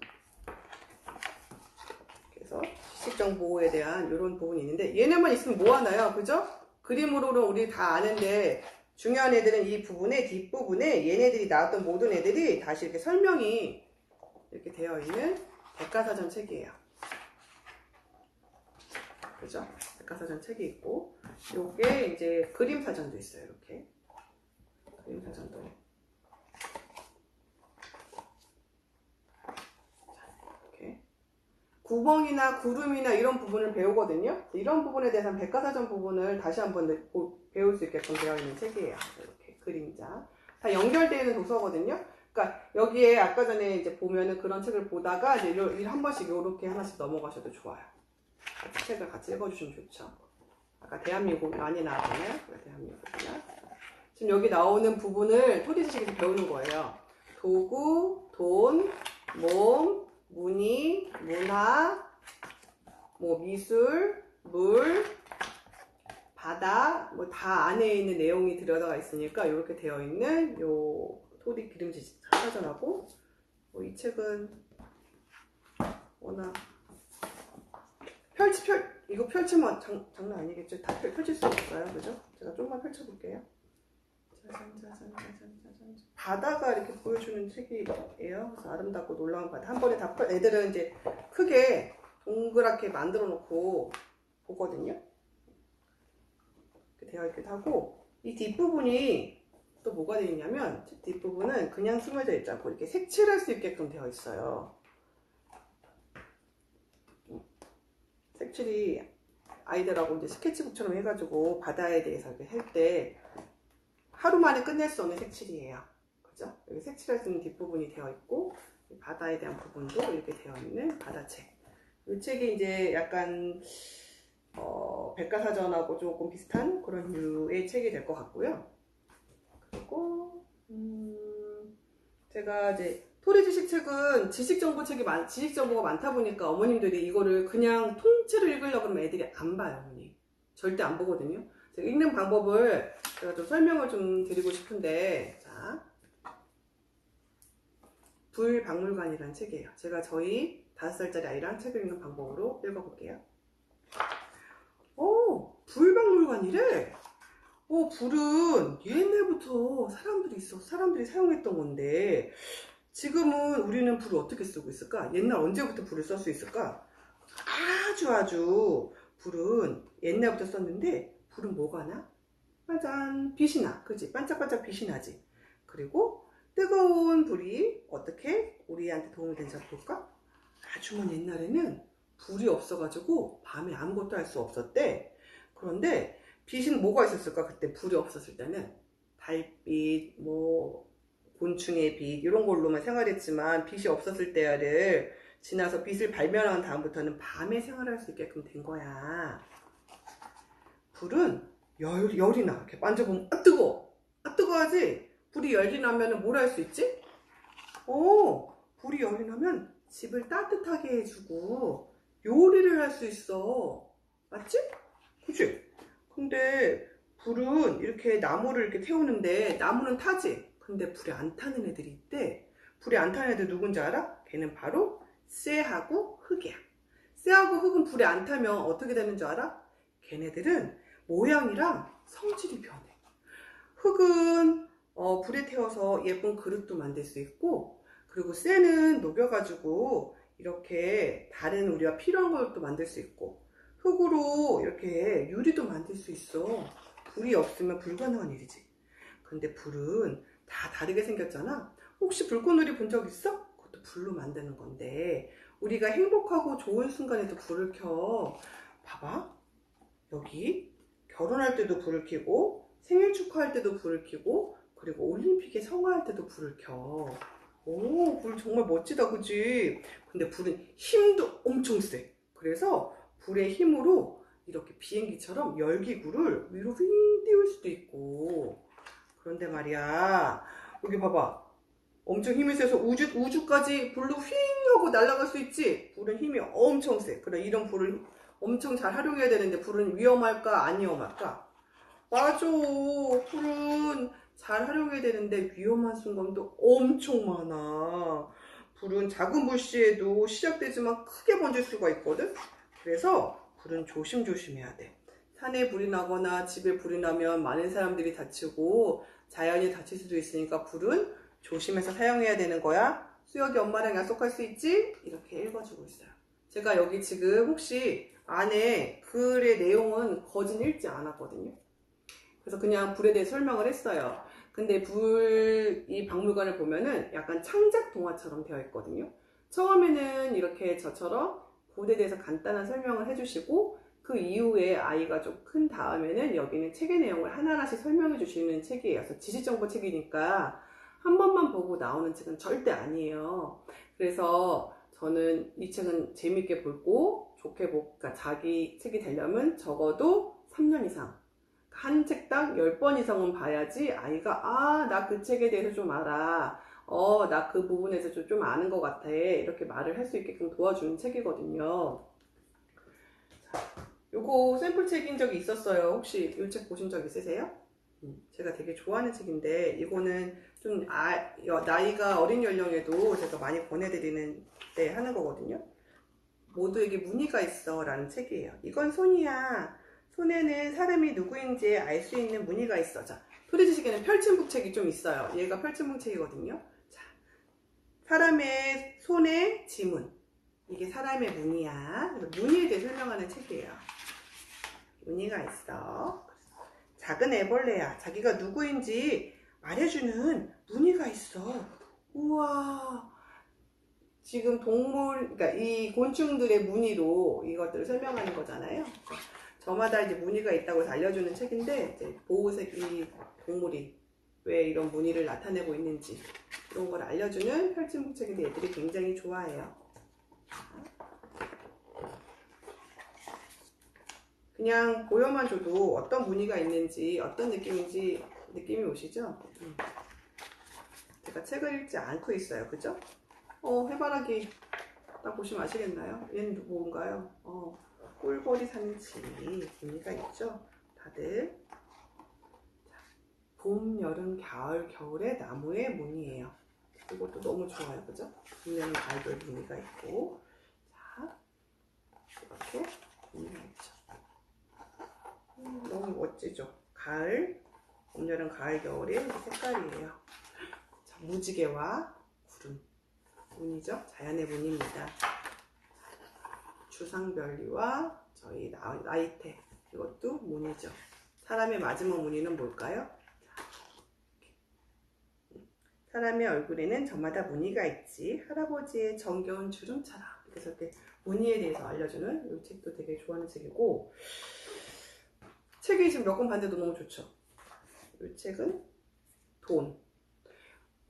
그래서 지식정 보호에 대한 이런 부분이 있는데, 얘네만 있으면 뭐 하나요? 그죠? 그림으로는 우리 다 아는데, 중요한 애들은 이 부분에, 뒷부분에 얘네들이 나왔던 모든 애들이 다시 이렇게 설명이 이렇게 되어 있는 백과사전 책이에요. 그죠? 백과사전 책이 있고, 요게 이제 그림사전도 있어요. 이렇게. 그림사전도. 이렇게. 구멍이나 구름이나 이런 부분을 배우거든요. 이런 부분에 대해서는 백과사전 부분을 다시 한번 배울 수 있게끔 되어 있는 책이에요. 이렇게 그림자. 다 연결되어 있는 도서거든요. 그러니까 여기에 아까 전에 이제 보면은 그런 책을 보다가 이제 한 번씩 이렇게 하나씩 넘어가셔도 좋아요. 책을 같이 읽어주시면 좋죠. 아까 대한민국 많이 나왔잖아요. 대한민국이나. 지금 여기 나오는 부분을 토지지식에서 배우는 거예요. 도구, 돈, 몸, 무늬, 문화, 뭐 미술, 물, 바다, 뭐 다 안에 있는 내용이 들어가 있으니까 이렇게 되어 있는 요 토지 기름지 사전하고, 뭐 이 책은 워낙 이거 펼치면 장난 아니겠죠? 다 펼칠 수 없어요. 그죠? 제가 좀만 펼쳐볼게요. 짜잔. 바다가 이렇게 보여주는 책이에요. 그래서 아름답고 놀라운 바다. 한 번에 다 애들은 이제 크게 동그랗게 만들어 놓고 보거든요. 이렇게 되어 있기도 하고, 이 뒷부분이 또 뭐가 되어 있냐면, 뒷부분은 그냥 숨어져 있지 않고 이렇게 색칠할 수 있게끔 되어 있어요. 색칠이 아이들하고 이제 스케치북처럼 해가지고 바다에 대해서 이렇게 할 때 하루 만에 끝낼 수 없는 색칠이에요. 그죠? 여기 색칠할 수 있는 뒷부분이 되어 있고, 바다에 대한 부분도 이렇게 되어 있는 바다책. 이 책이 이제 약간 백과사전하고 조금 비슷한 그런 류의 책이 될 것 같고요. 그리고 제가 이제 토리지식 책은 지식정보가 많다 보니까 어머님들이 이거를 그냥 통째로 읽으려고 그러면 애들이 안 봐요, 어머니. 절대 안 보거든요. 제가 읽는 방법을 제가 좀 설명을 좀 드리고 싶은데, 자, 불박물관이라는 책이에요. 제가 저희 5살짜리 아이랑 책을 읽는 방법으로 읽어볼게요. 불박물관이래? 불은 옛날부터 사람들이 사용했던 건데, 지금은 우리는 불을 어떻게 쓰고 있을까? 옛날 언제부터 불을 쓸 수 있을까? 아주 불은 옛날부터 썼는데, 불은 뭐가 나? 짜잔, 빛이 나. 그치? 반짝반짝 빛이 나지? 그리고 뜨거운 불이 어떻게 우리한테 도움이 되는지 볼까? 아주 먼 옛날에는 불이 없어가지고 밤에 아무것도 할 수 없었대. 그런데 빛은 뭐가 있었을까? 그때 불이 없었을 때는 달빛, 뭐 곤충의 빛 이런 걸로만 생활했지만, 빛이 없었을 때를 지나서 빛을 발견한 다음부터는 밤에 생활할 수 있게끔 된 거야. 불은 열이 나. 이렇게 만져보면 뜨거워하지? 불이 열이 나면 뭘 할 수 있지? 불이 열이 나면 집을 따뜻하게 해주고 요리를 할 수 있어. 맞지? 그치? 근데 불은 이렇게 나무를 이렇게 태우는데 나무는 타지? 근데 불에 안 타는 애들이 있대. 불에 안 타는 애들 누군지 알아? 걔는 바로 쇠하고 흙이야. 쇠하고 흙은 불에 안 타면 어떻게 되는 줄 알아? 걔네들은 모양이랑 성질이 변해. 흙은 불에 태워서 예쁜 그릇도 만들 수 있고, 그리고 쇠는 녹여가지고 이렇게 다른 우리가 필요한 것도 만들 수 있고, 흙으로 이렇게 유리도 만들 수 있어. 불이 없으면 불가능한 일이지. 근데 불은 다 다르게 생겼잖아. 혹시 불꽃놀이 본 적 있어? 그것도 불로 만드는 건데, 우리가 행복하고 좋은 순간에도 불을 켜. 봐봐. 여기 결혼할 때도 불을 켜고, 생일 축하할 때도 불을 켜고, 그리고 올림픽에 성화할 때도 불을 켜. 불 정말 멋지다, 그치? 근데 불은 힘도 엄청 세. 그래서 불의 힘으로 이렇게 비행기처럼 열기구를 위로 휙 띄울 수도 있고. 그런데 말이야, 여기 봐봐. 엄청 힘이 세서 우주까지 불로 휙 하고 날아갈 수 있지? 불은 힘이 엄청 세. 그래, 이런 불을 엄청 잘 활용해야 되는데 불은 위험할까 안 위험할까? 맞아. 불은 잘 활용해야 되는데 위험한 순간도 엄청 많아. 불은 작은 불씨에도 시작되지만 크게 번질 수가 있거든. 그래서 불은 조심조심해야 돼. 산에 불이 나거나 집에 불이 나면 많은 사람들이 다치고 자연이 다칠 수도 있으니까 불은 조심해서 사용해야 되는 거야. 수혁이 엄마랑 약속할 수 있지? 이렇게 읽어주고 있어요. 제가 여기 지금 혹시 안에 글의 내용은 거진 읽지 않았거든요. 그래서 그냥 불에 대해 설명을 했어요. 근데 이 박물관을 보면은 약간 창작 동화처럼 되어 있거든요. 처음에는 이렇게 저처럼 불에 대해서 간단한 설명을 해주시고 그 이후에 아이가 좀 큰 다음에는 여기는 책의 내용을 하나하나씩 설명해 주시는 책이에요. 그래서 지식정보 책이니까 한 번만 보고 나오는 책은 절대 아니에요. 그래서 저는 이 책은 재밌게 보고 좋게 보고, 그러니까 자기 책이 되려면 적어도 3년 이상, 한 책당 10번 이상은 봐야지 아이가 나 그 책에 대해서 좀 알아, 나 그 부분에서 좀 아는 것 같아, 이렇게 말을 할 수 있게끔 도와주는 책이거든요. 요거 샘플 책인 적이 있었어요. 혹시 이 책 보신 적 있으세요? 제가 되게 좋아하는 책인데 이거는 좀 나이가 어린 연령에도 제가 많이 권해드리는 때 하는 거거든요. 모두에게 무늬가 있어 라는 책이에요. 이건 손이야. 손에는 사람이 누구인지 알 수 있는 무늬가 있어. 자, 소리지식에는 펼침북 책이 좀 있어요. 얘가 펼침북 책이거든요. 자, 사람의 손에 지문, 이게 사람의 무늬야. 무늬에 대해 설명하는 책이에요. 무늬가 있어. 작은 애벌레야. 자기가 누구인지 말해주는 무늬가 있어. 우와. 지금 그러니까 이 곤충들의 무늬로 이것들을 설명하는 거잖아요. 저마다 이제 무늬가 있다고 해서 알려주는 책인데, 이제 보호색 이 동물이 왜 이런 무늬를 나타내고 있는지 이런 걸 알려주는 펼침북 책인데 애들이 굉장히 좋아해요. 그냥 보여만 줘도 어떤 무늬가 있는지 어떤 느낌인지 느낌이 오시죠? 제가 책을 읽지 않고 있어요. 그죠? 해바라기 딱 보시면 아시겠나요? 얘는 뭔가요? 꿀벌이 사는 집 무늬가 있죠? 다들 봄, 여름, 가을, 겨울의 나무의 무늬예요. 이것도 너무 좋아요. 그죠? 봄, 여름, 가을 무늬가 있고, 자, 이렇게 무늬가 있죠. 너무 멋지죠? 가을, 봄, 여름, 가을, 겨울의 색깔이에요. 자, 무지개와 구름 무늬죠? 자연의 무늬입니다. 주상별리와 저희 나이테, 이것도 무늬죠. 사람의 마지막 무늬는 뭘까요? 사람의 얼굴에는 저마다 무늬가 있지, 할아버지의 정겨운 주름처럼. 그래서 이렇게 무늬에 대해서 알려주는 이 책도 되게 좋아하는 책이고, 책이 지금 몇 권 봤는데도 너무 좋죠. 이 책은 돈.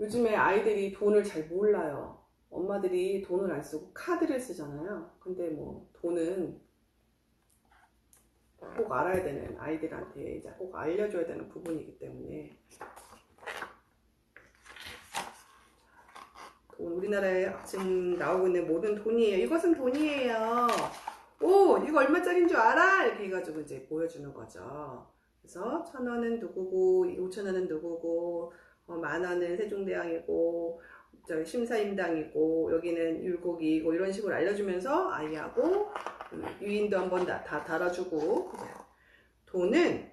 요즘에 아이들이 돈을 잘 몰라요. 엄마들이 돈을 안 쓰고 카드를 쓰잖아요. 근데 뭐 돈은 꼭 알아야 되는, 아이들한테 이제 꼭 알려줘야 되는 부분이기 때문에. 돈, 우리나라에 지금 나오고 있는 모든 돈이에요. 이것은 돈이에요. 오, 이거 얼마짜리인 줄 알아? 이렇게 해가지고 이제 보여주는 거죠. 그래서 1,000원은 누구고, 5,000원은 누구고, 10,000원은 세종대왕이고, 심사임당이고, 여기는 율곡이고, 이런 식으로 알려주면서 아이하고 유인도 한번 다 달아주고. 돈은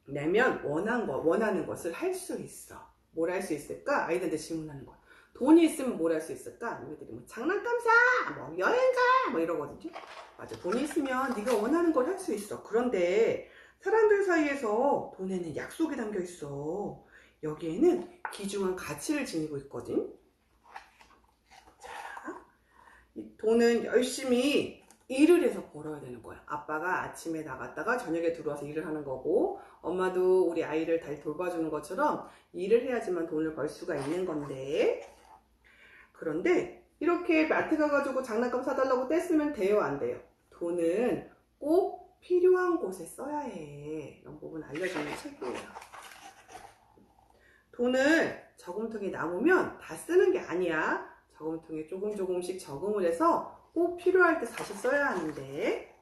내면 원하는 것을 할 수 있어. 뭘 할 수 있을까? 아이들한테 질문하는 거야. 돈이 있으면 뭘 할 수 있을까? 애들이 뭐 장난감 사, 뭐 여행 가, 뭐 이러거든요. 맞아, 돈이 있으면 네가 원하는 걸 할 수 있어. 그런데 사람들 사이에서 돈에는 약속이 담겨 있어. 여기에는 귀중한 가치를 지니고 있거든. 자, 이 돈은 열심히 일을 해서 벌어야 되는 거야. 아빠가 아침에 나갔다가 저녁에 들어와서 일을 하는 거고, 엄마도 우리 아이를 잘 돌봐주는 것처럼 일을 해야지만 돈을 벌 수가 있는 건데, 그런데 이렇게 마트 가가지고 장난감 사달라고 떼쓰면 돼요, 안 돼요? 돈은 꼭 필요한 곳에 써야 해. 이런 부분 알려주는 책이에요. 돈을 저금통에 남으면 다 쓰는 게 아니야. 저금통에 조금씩 저금을 해서 꼭 필요할 때 다시 써야 하는데,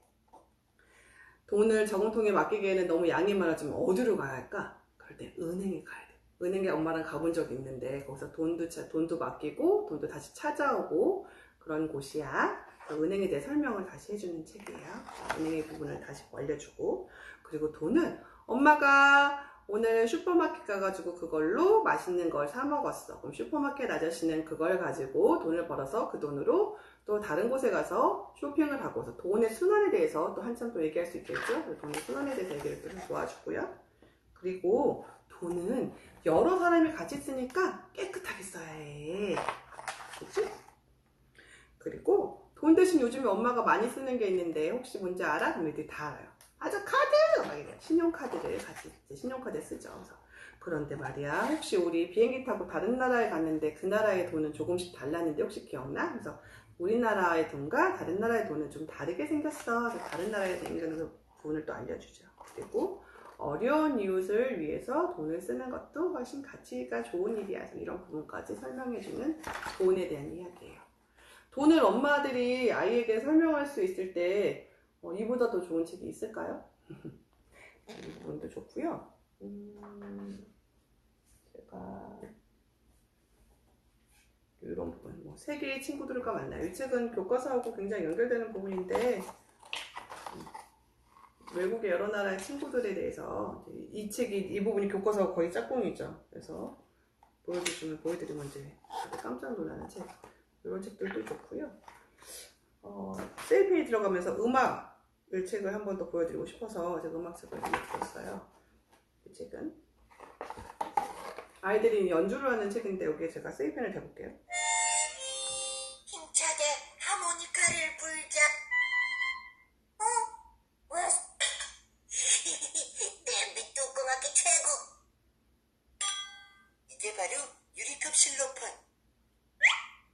돈을 저금통에 맡기기에는 너무 양이 많아지면 어디로 가야 할까? 그럴 때 은행에 가야 돼. 은행에 엄마랑 가본 적이 있는데 거기서 돈도 맡기고 돈도 다시 찾아오고 그런 곳이야. 은행에 대해 설명을 다시 해주는 책이에요. 은행의 부분을 다시 알려주고, 그리고 돈은 엄마가 오늘 슈퍼마켓 가가지고 그걸로 맛있는 걸 사 먹었어. 그럼 슈퍼마켓 아저씨는 그걸 가지고 돈을 벌어서 그 돈으로 또 다른 곳에 가서 쇼핑을 하고서 돈의 순환에 대해서 또 한참 또 얘기할 수 있겠죠. 돈의 순환에 대해서 얘기를 또 도와주고요. 그리고 돈은 여러 사람이 같이 쓰니까 깨끗하게 써야 해. 그치? 그리고 돈 대신 요즘에 엄마가 많이 쓰는 게 있는데 혹시 뭔지 알아? 그럼 애들이 다 알아요. 아저 카드! 막 이래. 신용카드를 같이 신용카드 쓰죠. 그래서 그런데 말이야, 혹시 우리 비행기 타고 다른 나라에 갔는데 그 나라의 돈은 조금씩 달랐는데 혹시 기억나? 그래서 우리나라의 돈과 다른 나라의 돈은 좀 다르게 생겼어. 그래서 다른 나라에 생기는 그 부분을 또 알려주죠. 그리고 어려운 이웃을 위해서 돈을 쓰는 것도 훨씬 가치가 좋은 일이야. 그래서 이런 부분까지 설명해주는 돈에 대한 이야기예요. 돈을 엄마들이 아이에게 설명할 수 있을 때 이보다 더 좋은 책이 있을까요? 이 부분도 좋고요. 제가 이런 부분, 세계의 친구들과 만나요. 이 책은 교과서하고 굉장히 연결되는 부분인데 외국의 여러 나라의 친구들에 대해서 이 책이 이 부분이 교과서가 거의 짝꿍이죠. 그래서 보여드리면 이제 깜짝 놀라는 책. 이런 책들도 좋고요. 셀피에 들어가면서 음악을 책을 한 번 더 보여드리고 싶어서 제가 음악책을 읽었어요. 이 책은 아이들이 연주를 하는 책인데 여기에 제가 세이펜을 대볼게요. 힘차게 하모니카를 불자. 왜? 냄비 뚜껑하기 최고. 이게 바로 유리컵 실로폰.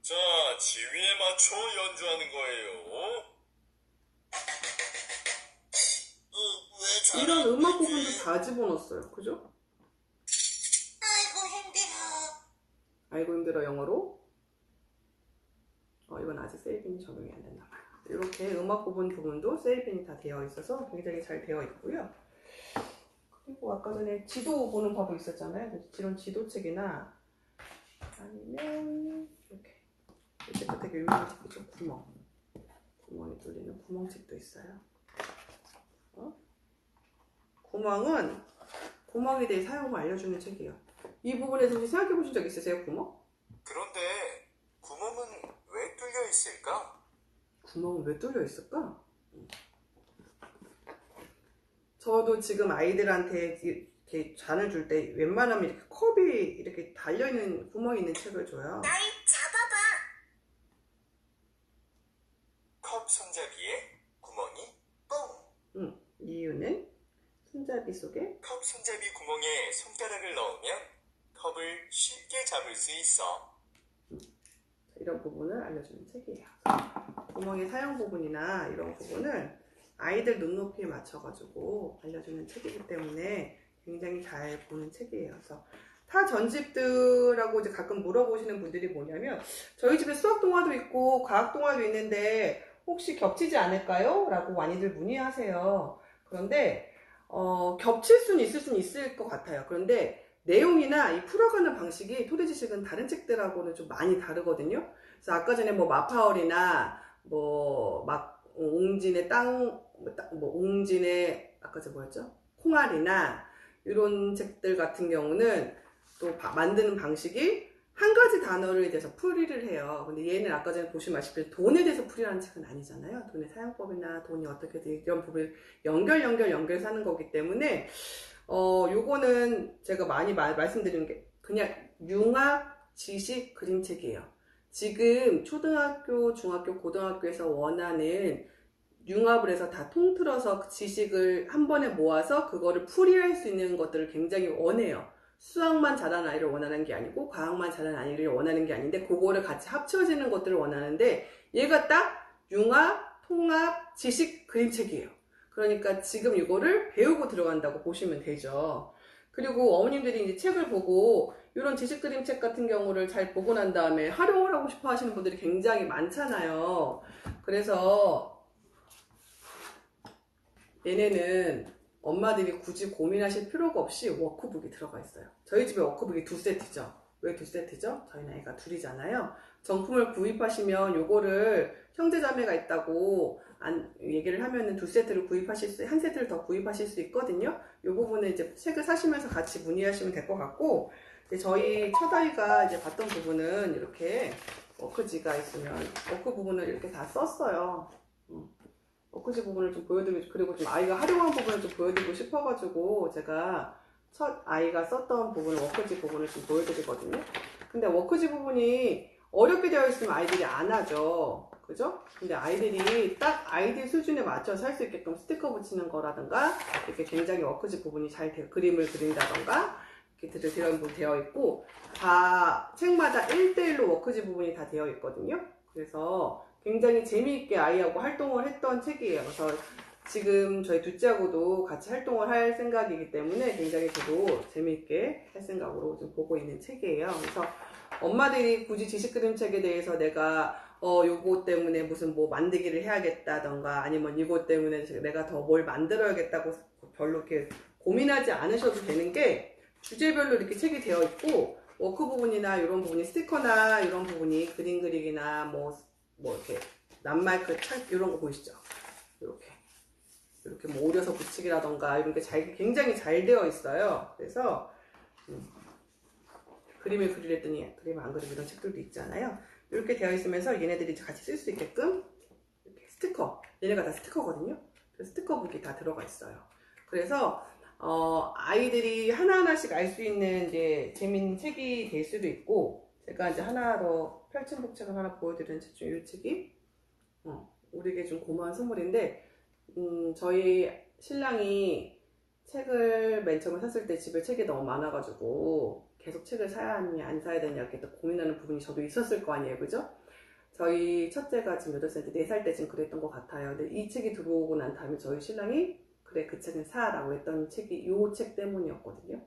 자, 지위에 맞춰 연주하는 거예요. 왜 이런 음악 부분도 다 집어넣었어요. 그죠? 아이고 힘들어. 아이고 힘들어 영어로. 이건 아직 세이빙이 적용이 안 됐나 봐요. 이렇게 음악 부분도 세이빙이 다 되어 있어서 굉장히 잘 되어 있고요. 그리고 아까 전에 지도 보는 법이 있었잖아요. 이런 지도책이나 아니면 이렇게 이 책도 되게 유명한 책이죠. 구멍이 뚫리는 구멍책도 있어요. 구멍에 대해 사용을 알려주는 책이에요. 이 부분에서 혹시 생각해 보신 적 있으세요? 구멍? 그런데 구멍은 왜 뚫려 있을까? 구멍은 왜 뚫려 있을까? 저도 지금 아이들한테 이렇게 잔을 줄 때 웬만하면 이렇게 컵이 이렇게 달려있는 구멍이 있는 책을 줘요. 나이 잡아봐. 컵 손잡이에 구멍이 뻥! 이유는 손잡이 속에 컵 손잡이 구멍에 손가락을 넣으면 컵을 쉽게 잡을 수 있어. 이런 부분을 알려주는 책이에요. 구멍의 사용 부분이나 이런 부분을 아이들 눈높이에 맞춰가지고 알려주는 책이기 때문에 굉장히 잘 보는 책이에요. 그래서 타 전집들하고 이제 가끔 물어보시는 분들이 뭐냐면 저희 집에 수학 동화도 있고 과학 동화도 있는데 혹시 겹치지 않을까요? 라고 많이들 문의하세요. 그런데 겹칠 수는 있을 것 같아요. 그런데 내용이나 이 풀어가는 방식이 토대지식은 다른 책들하고는 좀 많이 다르거든요. 그래서 아까 전에 마파월이나 옹진의 아까 저 뭐였죠? 콩알이나 이런 책들 같은 경우는 또 만드는 방식이 한 가지 단어를 대해서 풀이를 해요. 근데 얘는 아까 전에 보시다시피 돈에 대해서 풀이하는 책은 아니잖아요. 돈의 사용법이나 돈이 어떻게 돼 이런 부분을 연결해서 하는 거기 때문에 요거는 제가 많이 말씀드리는 게 그냥 융합 지식 그림책이에요. 지금 초등학교, 중학교, 고등학교에서 원하는 융합을 해서 다 통틀어서 지식을 한 번에 모아서 그거를 풀이할 수 있는 것들을 굉장히 원해요. 수학만 잘하는 아이를 원하는 게 아니고 과학만 잘하는 아이를 원하는 게 아닌데 그거를 같이 합쳐지는 것들을 원하는데 얘가 딱 융합, 통합, 지식 그림책이에요. 그러니까 지금 이거를 배우고 들어간다고 보시면 되죠. 그리고 어머님들이 이제 책을 보고 이런 지식 그림책 같은 경우를 잘 보고 난 다음에 활용을 하고 싶어 하시는 분들이 굉장히 많잖아요. 그래서 얘네는 엄마들이 굳이 고민하실 필요가 없이 워크북이 들어가 있어요. 저희 집에 워크북이 2세트죠. 왜 2세트죠? 저희는 애가 둘이잖아요. 정품을 구입하시면 요거를 형제자매가 있다고 얘기를 하면은 2세트를 한 세트를 더 구입하실 수 있거든요. 요 부분은 이제 책을 사시면서 같이 문의하시면 될 것 같고, 이제 저희 첫아이가 이제 봤던 부분은 이렇게 워크지가 있으면 워크 부분을 이렇게 다 썼어요. 워크지 부분을 좀 보여드리고, 그리고 좀 아이가 활용한 부분을 좀 보여드리고 싶어가지고 제가 첫 아이가 썼던 부분을 워크지 부분을 좀 보여드리거든요. 근데 워크지 부분이 어렵게 되어 있으면 아이들이 안 하죠. 그죠? 근데 아이들이 딱 아이들 수준에 맞춰서 할 수 있게끔 스티커 붙이는 거라든가, 이렇게 굉장히 워크지 부분이 잘 그림을 그린다던가, 이렇게 되어 있고, 다 책마다 1대1로 워크지 부분이 다 되어 있거든요. 그래서 굉장히 재미있게 아이하고 활동을 했던 책이에요. 그래서 지금 저희 둘째하고도 같이 활동을 할 생각이기 때문에 굉장히 저도 재미있게 할 생각으로 좀 보고 있는 책이에요. 그래서 엄마들이 굳이 지식 그림책에 대해서 내가 요거 때문에 무슨 뭐 만들기를 해야겠다던가, 아니면 이거 때문에 내가 더 뭘 만들어야겠다고 별로 이렇게 고민하지 않으셔도 되는 게, 주제별로 이렇게 책이 되어 있고, 워크 부분이나 이런 부분이 스티커나 이런 부분이 그림 그리기나 뭐 이렇게 낱말크 책 이런 거 보이시죠? 이렇게 뭐 오려서 붙이기라던가 이런 게 굉장히 잘 되어 있어요. 그래서 그림을 그리랬더니 그림 안 그리고 이런 책들도 있잖아요. 이렇게 되어 있으면서 얘네들이 같이 쓸 수 있게끔 이렇게 스티커, 얘네가 다 스티커거든요. 그래서 스티커북이 다 들어가 있어요. 그래서 아이들이 하나하나씩 알 수 있는 이제 재밌는 책이 될 수도 있고, 제가 이제 하나 더 펼친 책을 하나 보여드리는 책 중에 이 책이 우리에게 좀 고마운 선물인데, 저희 신랑이 책을 맨 처음에 샀을 때 집에 책이 너무 많아가지고 계속 책을 사야 하느냐 안 사야 되냐 이렇게 또 고민하는 부분이 저도 있었을 거 아니에요, 그죠? 저희 첫째가 지금 8살인데 4살 때쯤 그랬던 것 같아요. 근데 이 책이 들어오고 난 다음에 저희 신랑이 그래 그 책은 사라고 했던 책이 이 책 때문이었거든요.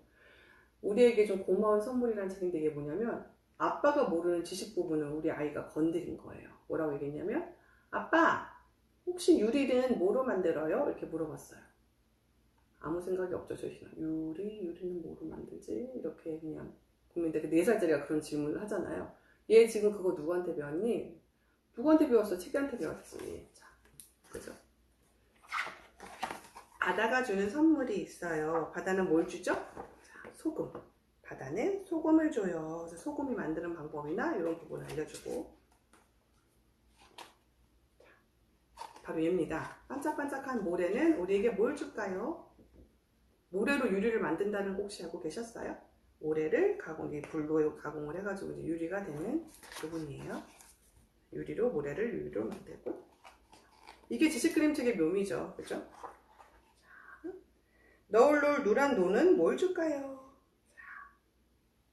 우리에게 좀 고마운 선물이라는 책인데, 이게 뭐냐면 아빠가 모르는 지식 부분을 우리 아이가 건드린 거예요. 뭐라고 얘기했냐면, 아빠 혹시 유리는 뭐로 만들어요? 이렇게 물어봤어요. 아무 생각이 없죠, 저희 신랑. 유리는 뭐로 만들지? 이렇게 그냥 국민들 4살짜리가 그런 질문을 하잖아요. 얘 지금 그거 누구한테 배웠니? 누구한테 배웠어? 책한테 배웠지. 자, 그죠? 바다가 주는 선물이 있어요. 바다는 뭘 주죠? 자, 소금. 바다는 소금을 줘요. 그래서 소금이 만드는 방법이나 이런 부분을 알려주고, 바로 얘입니다. 반짝반짝한 모래는 우리에게 뭘 줄까요? 모래로 유리를 만든다는 거 혹시 알고 계셨어요? 모래를 불로 가공을 해가지고 이제 유리가 되는 부분이에요. 모래를 유리로 만들고, 이게 지식 그림책의 묘미죠, 그죠? 너울 누란 노는 뭘 줄까요?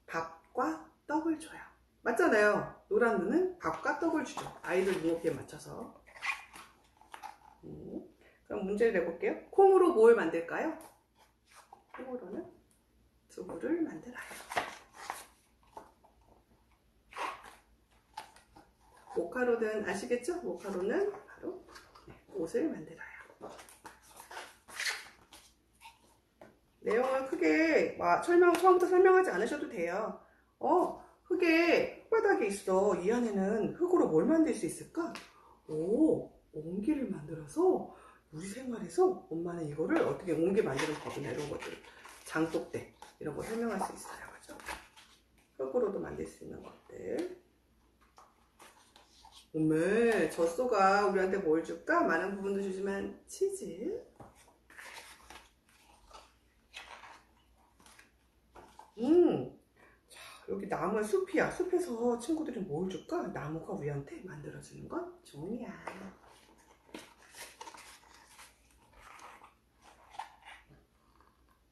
밥과 떡을 줘요. 맞잖아요. 노란 노는 밥과 떡을 주죠. 아이들 눈높이에 맞춰서. 그럼 문제를 내볼게요. 콩으로 뭘 만들까요? 콩으로는 두부를 만들어요. 모카로는 아시겠죠? 모카로는 바로 옷을 만들어요. 내용을 크게 처음부터 설명하지 않으셔도 돼요. 흙에 흙바닥에 있어. 이 안에는 흙으로 뭘 만들 수 있을까? 옹기를 만들어서 우리 생활에서 엄마는 이거를 어떻게 옹기 만드는 법이나 이런 것들, 장독대 이런 거 설명할 수 있어요. 그죠? 흙으로도 만들 수 있는 것들. 오메, 젖소가 우리한테 뭘 줄까? 많은 부분도 주지만 치즈. 자, 여기 나무의 숲이야. 숲에서 친구들이 뭘 줄까? 나무가 우리한테 만들어주는 건 종이야.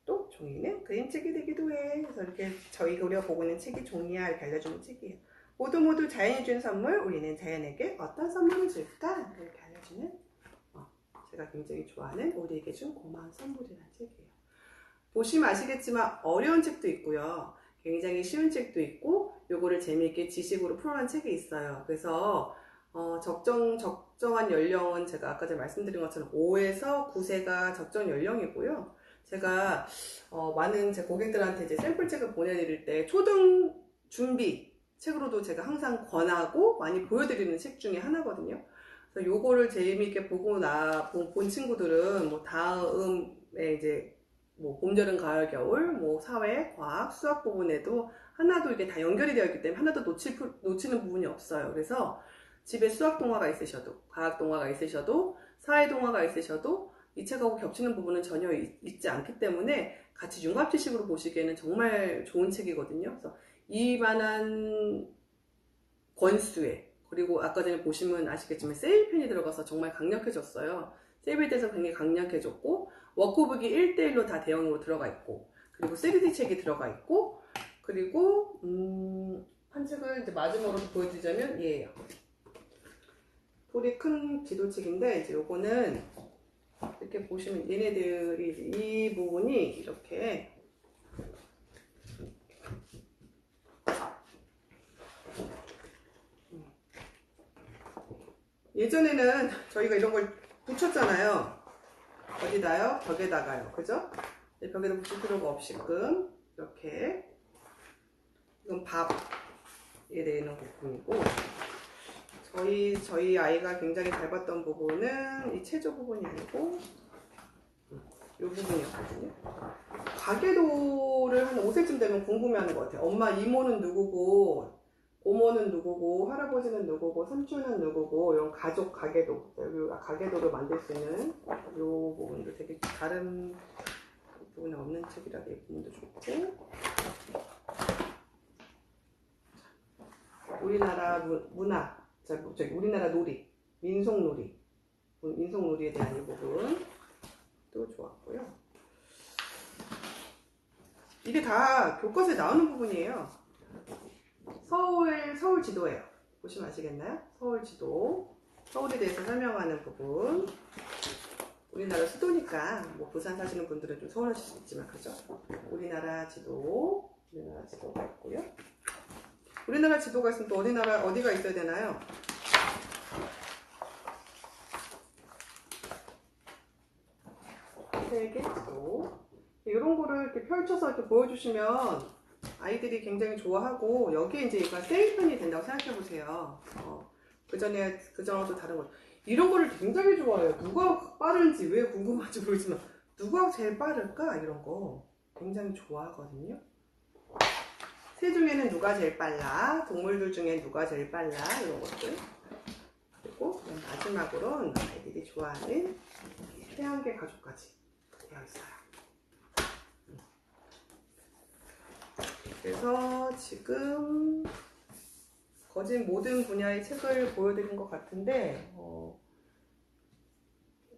또 종이는 그림책이 되기도 해. 그래서 이렇게 우리가 보고 있는 책이 종이야 이렇게 알려주는 책이에요. 모두 자연이 준 선물, 우리는 자연에게 어떤 선물을 줄까? 이렇게 알려주는, 제가 굉장히 좋아하는 우리에게 준 고마운 선물이라는 책이에요. 보시면 아시겠지만 어려운 책도 있고요. 굉장히 쉬운 책도 있고, 요거를 재미있게 지식으로 풀어낸 책이 있어요. 그래서 적정한 연령은 제가 아까 전에 말씀드린 것처럼 5에서 9세가 적정 연령이고요. 제가 많은 제 고객들한테 이제 샘플책을 보내드릴 때 초등 준비 책으로도 제가 항상 권하고 많이 보여드리는 책 중에 하나거든요. 그래서 요거를 재미있게 보고 본 친구들은 뭐 다음에 이제 뭐 봄, 여름, 가을, 겨울, 뭐 사회, 과학, 수학 부분에도 하나도 이게 다 연결이 되어 있기 때문에 하나도 놓치는 부분이 없어요. 그래서 집에 수학 동화가 있으셔도, 과학 동화가 있으셔도, 사회 동화가 있으셔도 이 책하고 겹치는 부분은 전혀 있지 않기 때문에 같이 융합 지식으로 보시기에는 정말 좋은 책이거든요. 그래서 이만한 권수에, 그리고 아까 전에 보시면 아시겠지만 세일펜이 들어가서 정말 강력해졌어요. 세일펜에 대해서 굉장히 강력해졌고, 워크북이 1:1로 다 대형으로 들어가 있고, 그리고 3D 책이 들어가 있고, 그리고 한 책을 이제 마지막으로 보여드리자면 얘예요. 토리 큰 지도책인데, 이제 요거는 이렇게 보시면 얘네들이 이 부분이 이렇게 예전에는 저희가 이런 걸 붙였잖아요. 어디다요? 벽에다가요. 그죠? 벽에다 붙일 필요가 없이끔 이렇게, 이건 밥에 되는 부분이고, 저희 아이가 굉장히 잘 봤던 부분은 이 체조 부분이 아니고 이 부분이었거든요. 가계도를 한 5세쯤 되면 궁금해하는 것 같아요. 엄마 이모는 누구고, 고모는 누구고, 할아버지는 누구고, 삼촌은 누구고, 이런 가족 가계도, 가계도를 만들 수 있는 이 부분도 되게 다른 부분에 없는 책이라 이 부분도 좋고, 우리나라 문화, 우리나라 놀이, 민속놀이에 대한 이 부분도 좋았고요. 이게 다 교과서에 나오는 부분이에요. 서울 지도예요. 보시면 아시겠나요? 서울 지도, 서울에 대해서 설명하는 부분. 우리나라 수도니까 뭐 부산 사시는 분들은 좀 서운하실 수 있지만, 그죠? 우리나라 지도가 있고요. 우리나라 지도가 있으면 또 어디가 있어야 되나요? 세계 지도. 이런 거를 이렇게 펼쳐서 이렇게 보여주시면 아이들이 굉장히 좋아하고, 여기에 이제 얘가 세일펜이 된다고 생각해 보세요. 그전하고 다른 거. 이런 거를 굉장히 좋아해요. 누가 빠른지 왜 궁금한지 모르지만, 누가 제일 빠를까? 이런 거 굉장히 좋아하거든요. 새 중에는 누가 제일 빨라? 동물들 중에 누가 제일 빨라? 이런 것들. 그리고 마지막으로는 아이들이 좋아하는 태양계 가족까지 되어 있어요. 그래서 지금 거진 모든 분야의 책을 보여드린 것 같은데,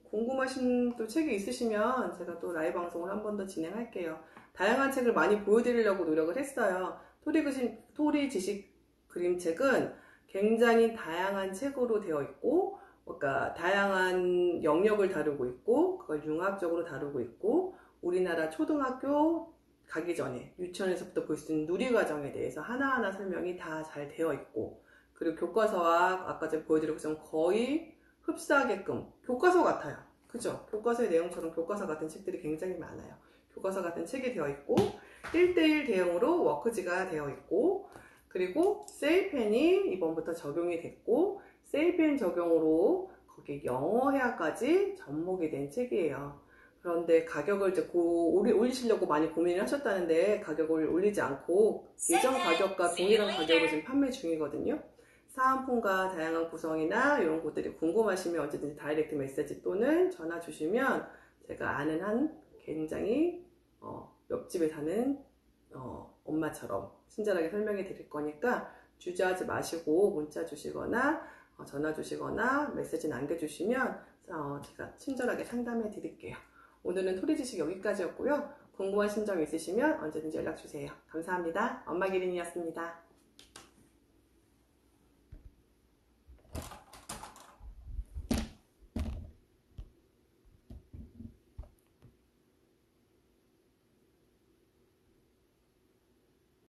궁금하신 또 책이 있으시면 제가 또 라이브 방송을 한 번 더 진행할게요. 다양한 책을 많이 보여드리려고 노력을 했어요. 토리 지식 그림책은 굉장히 다양한 책으로 되어 있고, 그러니까 다양한 영역을 다루고 있고, 그걸 융합적으로 다루고 있고, 우리나라 초등학교 가기 전에 유치원에서부터 볼 수 있는 누리과정에 대해서 하나하나 설명이 다 잘 되어 있고, 그리고 교과서와 아까 제가 보여드린 것처럼 거의 흡사하게끔 교과서 같아요. 그죠? 교과서의 내용처럼 교과서 같은 책들이 굉장히 많아요. 교과서 같은 책이 되어 있고, 1:1 대형으로 워크지가 되어 있고, 그리고 세일펜이 이번부터 적용이 됐고, 세일펜 적용으로 거기에 영어 회화까지 접목이 된 책이에요. 그런데 가격을 이제 올리시려고 많이 고민을 하셨다는데, 가격을 올리지 않고 예전 가격과 동일한 가격으로 지금 판매 중이거든요. 사은품과 다양한 구성이나 이런 것들이 궁금하시면 언제든지 다이렉트 메시지 또는 전화 주시면 제가 아는 한 굉장히 옆집에 사는 엄마처럼 친절하게 설명해 드릴 거니까 주저하지 마시고 문자 주시거나 전화 주시거나 메시지 남겨주시면 제가 친절하게 상담해 드릴게요. 오늘은 토리 지식 여기까지였고요. 궁금하신 점 있으시면 언제든지 연락 주세요. 감사합니다. 엄마 기린이었습니다.